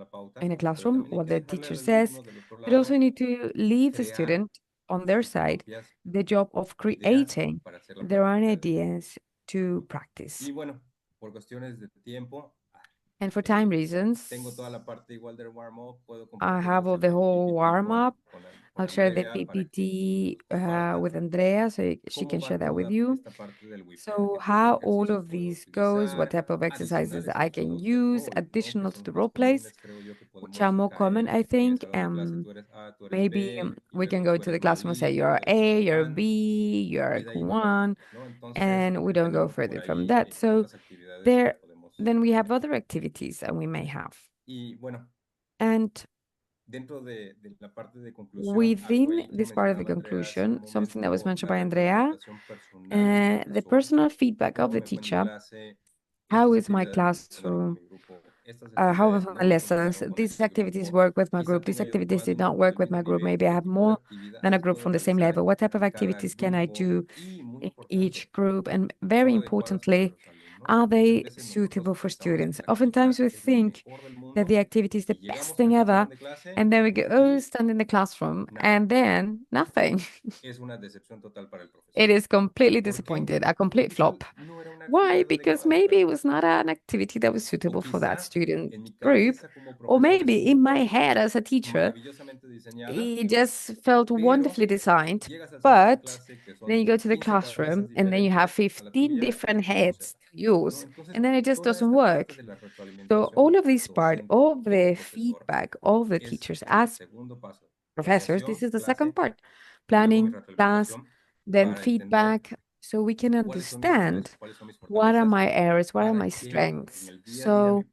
Speaker 2: in a classroom, what the teacher says, but also you need to leave the student on their side the job of creating their own ideas to practice. And for time reasons, I have all the whole warm-up I'll share the PPT with Andrea so she can share that with you. So how all of these goes, what type of exercises I can use additional to the role plays, which are more common, I think. Maybe we can go to the classroom and say you're A, you're B, you're one, and we don't go further from that. So then we have other activities that we may have. And within this part of the conclusion, something that was mentioned by Andrea, the personal feedback of the teacher. How is my classroom? How was my lessons? These activities work with my group. These activities did not work with my group. Maybe I have more than a group from the same level. What type of activities can I do in each group? And very importantly, are they suitable for students? Oftentimes we think that the activity is the best thing ever, and then we go, oh, stand in the classroom, and then nothing. It is completely disappointed, a complete flop. Why? Because maybe it was not an activity that was suitable for that student group, or maybe in my head as a teacher, it just felt wonderfully designed, but then you go to the classroom and then you have 15 different heads to use, and then it just doesn't work. So all of this part of the feedback of the teachers as professors, this is the second part, planning, class, then feedback, so we can understand what are my areas, what are my strengths. So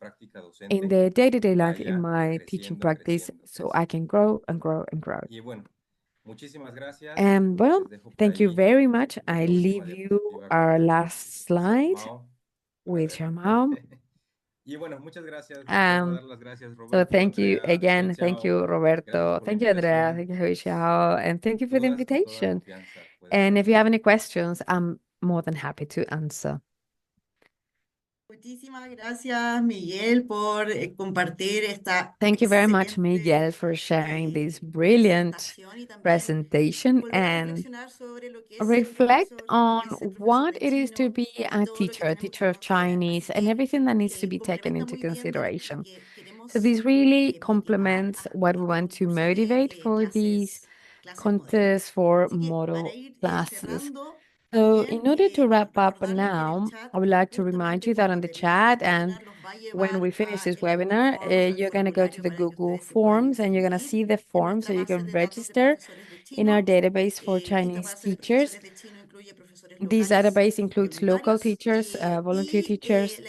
Speaker 2: in the day-to-day life, in my teaching practice, so I can grow and grow and grow. And well, thank you very much. I leave you our last slide with your mom. So thank you again. Thank you, Roberto. Thank you, Andrea. Thank you, Xiao. And thank you for the invitation. And if you have any questions, I'm more than happy to answer.
Speaker 5: Muchísimas gracias, Miguel, por compartir esta
Speaker 2: Thank you very much, Miguel, for sharing this brilliant presentation and reflect on what it is to be a teacher of Chinese, and everything that needs to be taken into consideration. So this really complements what we want to motivate for these contests for model classes. So in order to wrap up now, I would like to remind you that on the chat and when we finish this webinar, you're going to go to the Google Forms and you're going to see the form so you can register in our database for Chinese teachers. This database includes local teachers, volunteer teachers,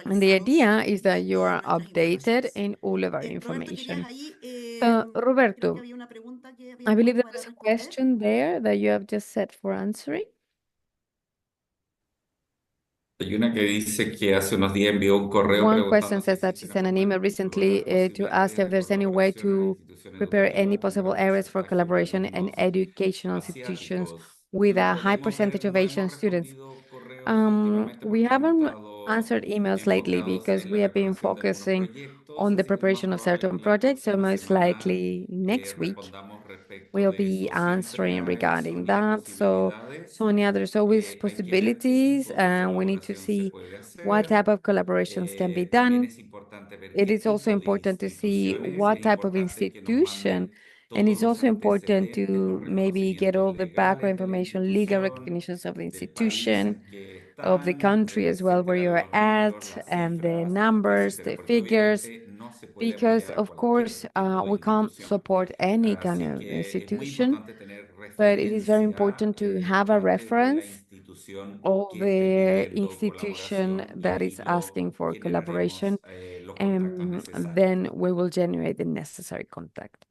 Speaker 2: and the idea is that you are updated in all of our information. So, Roberto, I believe there was a question there that you have just set for answering.
Speaker 1: Hay una que dice que hace unos días envió un correo
Speaker 2: One
Speaker 1: preguntando
Speaker 2: question says that she sent an email recently to ask if there's any way to prepare any possible areas for collaboration in educational institutions with a high percentage of Asian students. We haven't answered emails lately because we have been focusing on the preparation of certain projects. So most likely next week we'll be answering regarding that. So Sonia, there's always possibilities, and we need to see what type of collaborations can be done. It is also important to see what type of institution, and it's also important to maybe get all the background information, legal recognitions of the institution, of the country as well, where you're at, and the numbers, the figures, because of course we can't support any kind of institution, but it is very important to have a reference of the institution that is asking for collaboration, and then we will generate the necessary contact.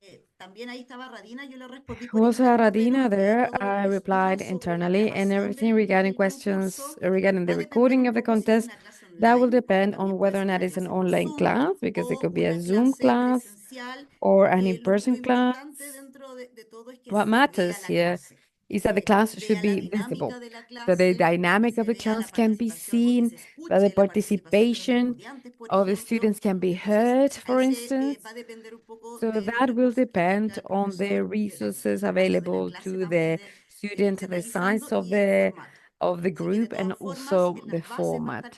Speaker 2: Was Radina there? I replied internally, and everything regarding questions regarding the recording of the contest, that will depend on whether or not it's an online class, because it could be a Zoom class or an in-person class. What matters here is that the class should be visible, so the dynamic of the class can be seen, that the participation of the students can be heard, for instance. So that will depend on the resources available to the student, the size of the of the group and also the format.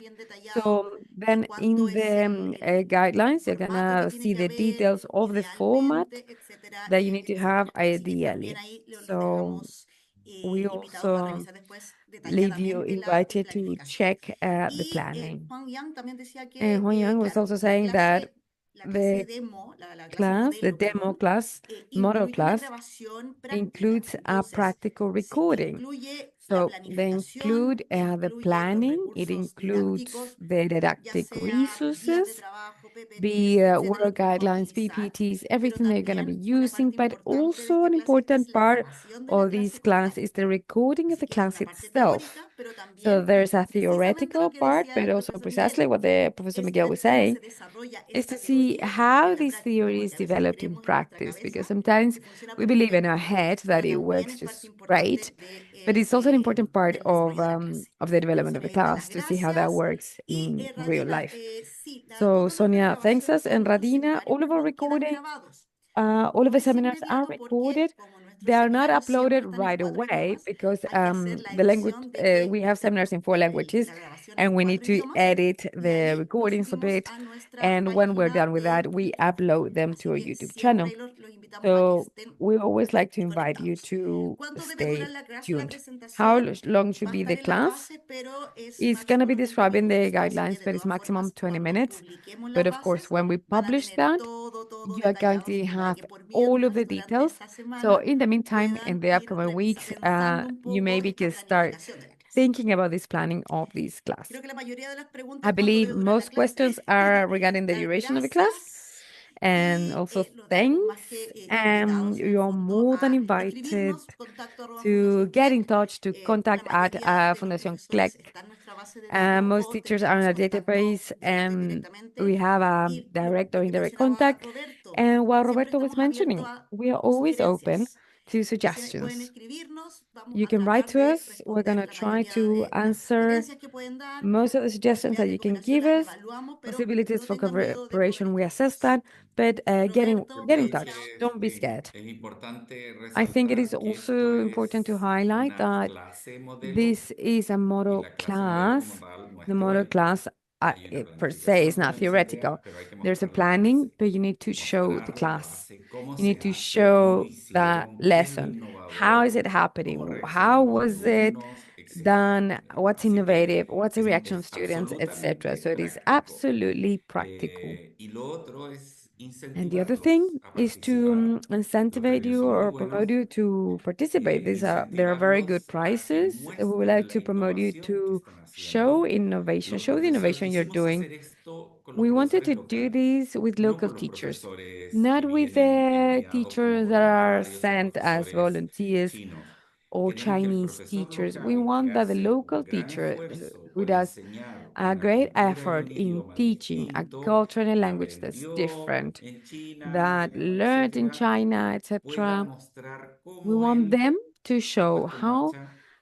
Speaker 2: So then in the guidelines, you're gonna see the details of the format that you need to have ideally. So we also leave you invited to check the planning. And Juan Yang was also saying that the class, the demo class, model class, includes a practical recording. So they include the planning, it includes the didactic resources, the work guidelines, PPTs, everything they're going to be using, but also an important part of this class is the recording of the class itself. So there's a theoretical part, but also precisely what the Professor Miguel was saying, is to see how this theory is developed in practice, because sometimes we believe in our head that it works just great, but it's also an important part of the development of the class to see how that works in real life. So Sonia thanks us, and Radina, all of our recording, all of the seminars are recorded. They are not uploaded right away because the language, we have seminars in 4 languages and we need to edit the recordings a bit. And when we're done with that, we upload them to our YouTube channel. So we always like to invite you to stay tuned. How long should be the class? It's going to be described in the guidelines, but it's maximum 20 minutes. But of course, when we publish that, you are going to have all of the details. So in the meantime, in the upcoming weeks, you maybe can start thinking about this planning of this class. I believe most questions are regarding the duration of the class. And also thanks. You're more than invited to get in touch, to contact at Fundación CLEC. Most teachers are on a database, and we have a direct or indirect contact. And while Roberto was mentioning, we are always open to suggestions. You can write to us. We're going to try to answer most of the suggestions that you can give us. Possibilities for cooperation, we assess that, but get in touch. Don't be scared. I think it is also important to highlight that this is a model class. The model class per se is not theoretical. There's a planning, but you need to show the class. You need to show the lesson. How is it happening? How was it done? What's innovative? What's the reaction of students, etc. So it is absolutely practical. And the other thing is to incentivize you or promote you to participate. There are very good prizes. We would like to promote you to show innovation, show the innovation you're doing. We wanted to do this with local teachers, not with the teachers that are sent as volunteers or Chinese teachers. We want that the local teacher who does a great effort in teaching a culture and a language that's different, that learned in China, etc. We want them to show how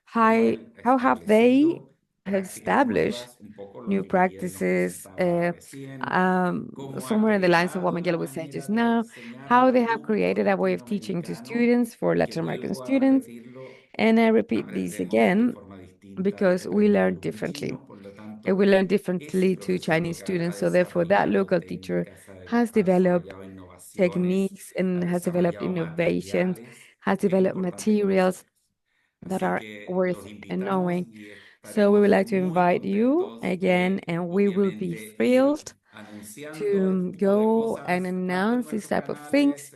Speaker 2: have they established new practices, somewhere in the lines of what Miguel was saying just now, how they have created a way of teaching to students for Latin American students. And I repeat this again because we learn differently. And we learn differently to Chinese students. So therefore, that local teacher has developed techniques and has developed innovations, has developed materials that are worth knowing. So we would like to invite you again, and we will be thrilled to go and announce this type of things,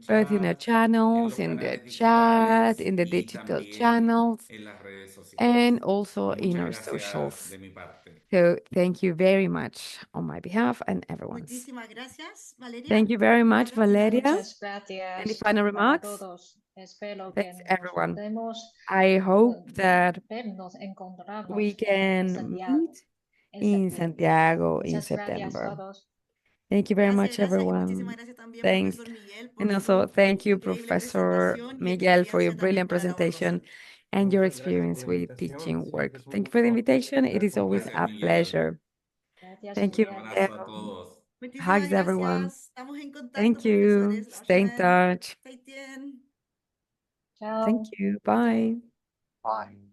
Speaker 2: both in our channels, in the chat, in the digital channels, and also in our socials. So thank you very much on my behalf and everyone's. Thank you very much, Valeria.
Speaker 12: Muchas gracias.
Speaker 2: Any final remarks?
Speaker 12: Todos. Espero que
Speaker 2: Thanks,
Speaker 12: nos
Speaker 2: everyone.
Speaker 12: podemos
Speaker 2: I hope that
Speaker 12: vernos, encontrarnos
Speaker 2: we
Speaker 12: en
Speaker 2: can
Speaker 12: Santiago
Speaker 2: meet
Speaker 12: en
Speaker 2: in
Speaker 12: septiembre.
Speaker 2: Santiago in
Speaker 12: Muchas gracias
Speaker 2: September.
Speaker 12: todos.
Speaker 2: Thank you very much, everyone. Thanks. And also thank you, Professor Miguel, for your brilliant presentation and your experience with teaching work. Thank you for the invitation. It is always a pleasure.
Speaker 12: Gracias,
Speaker 2: Thank you,
Speaker 12: Miguel.
Speaker 2: Miguel. Hugs, everyone. Thank you. Stay in touch.
Speaker 12: Chao.
Speaker 2: Thank you. Bye.
Speaker 4: Bye.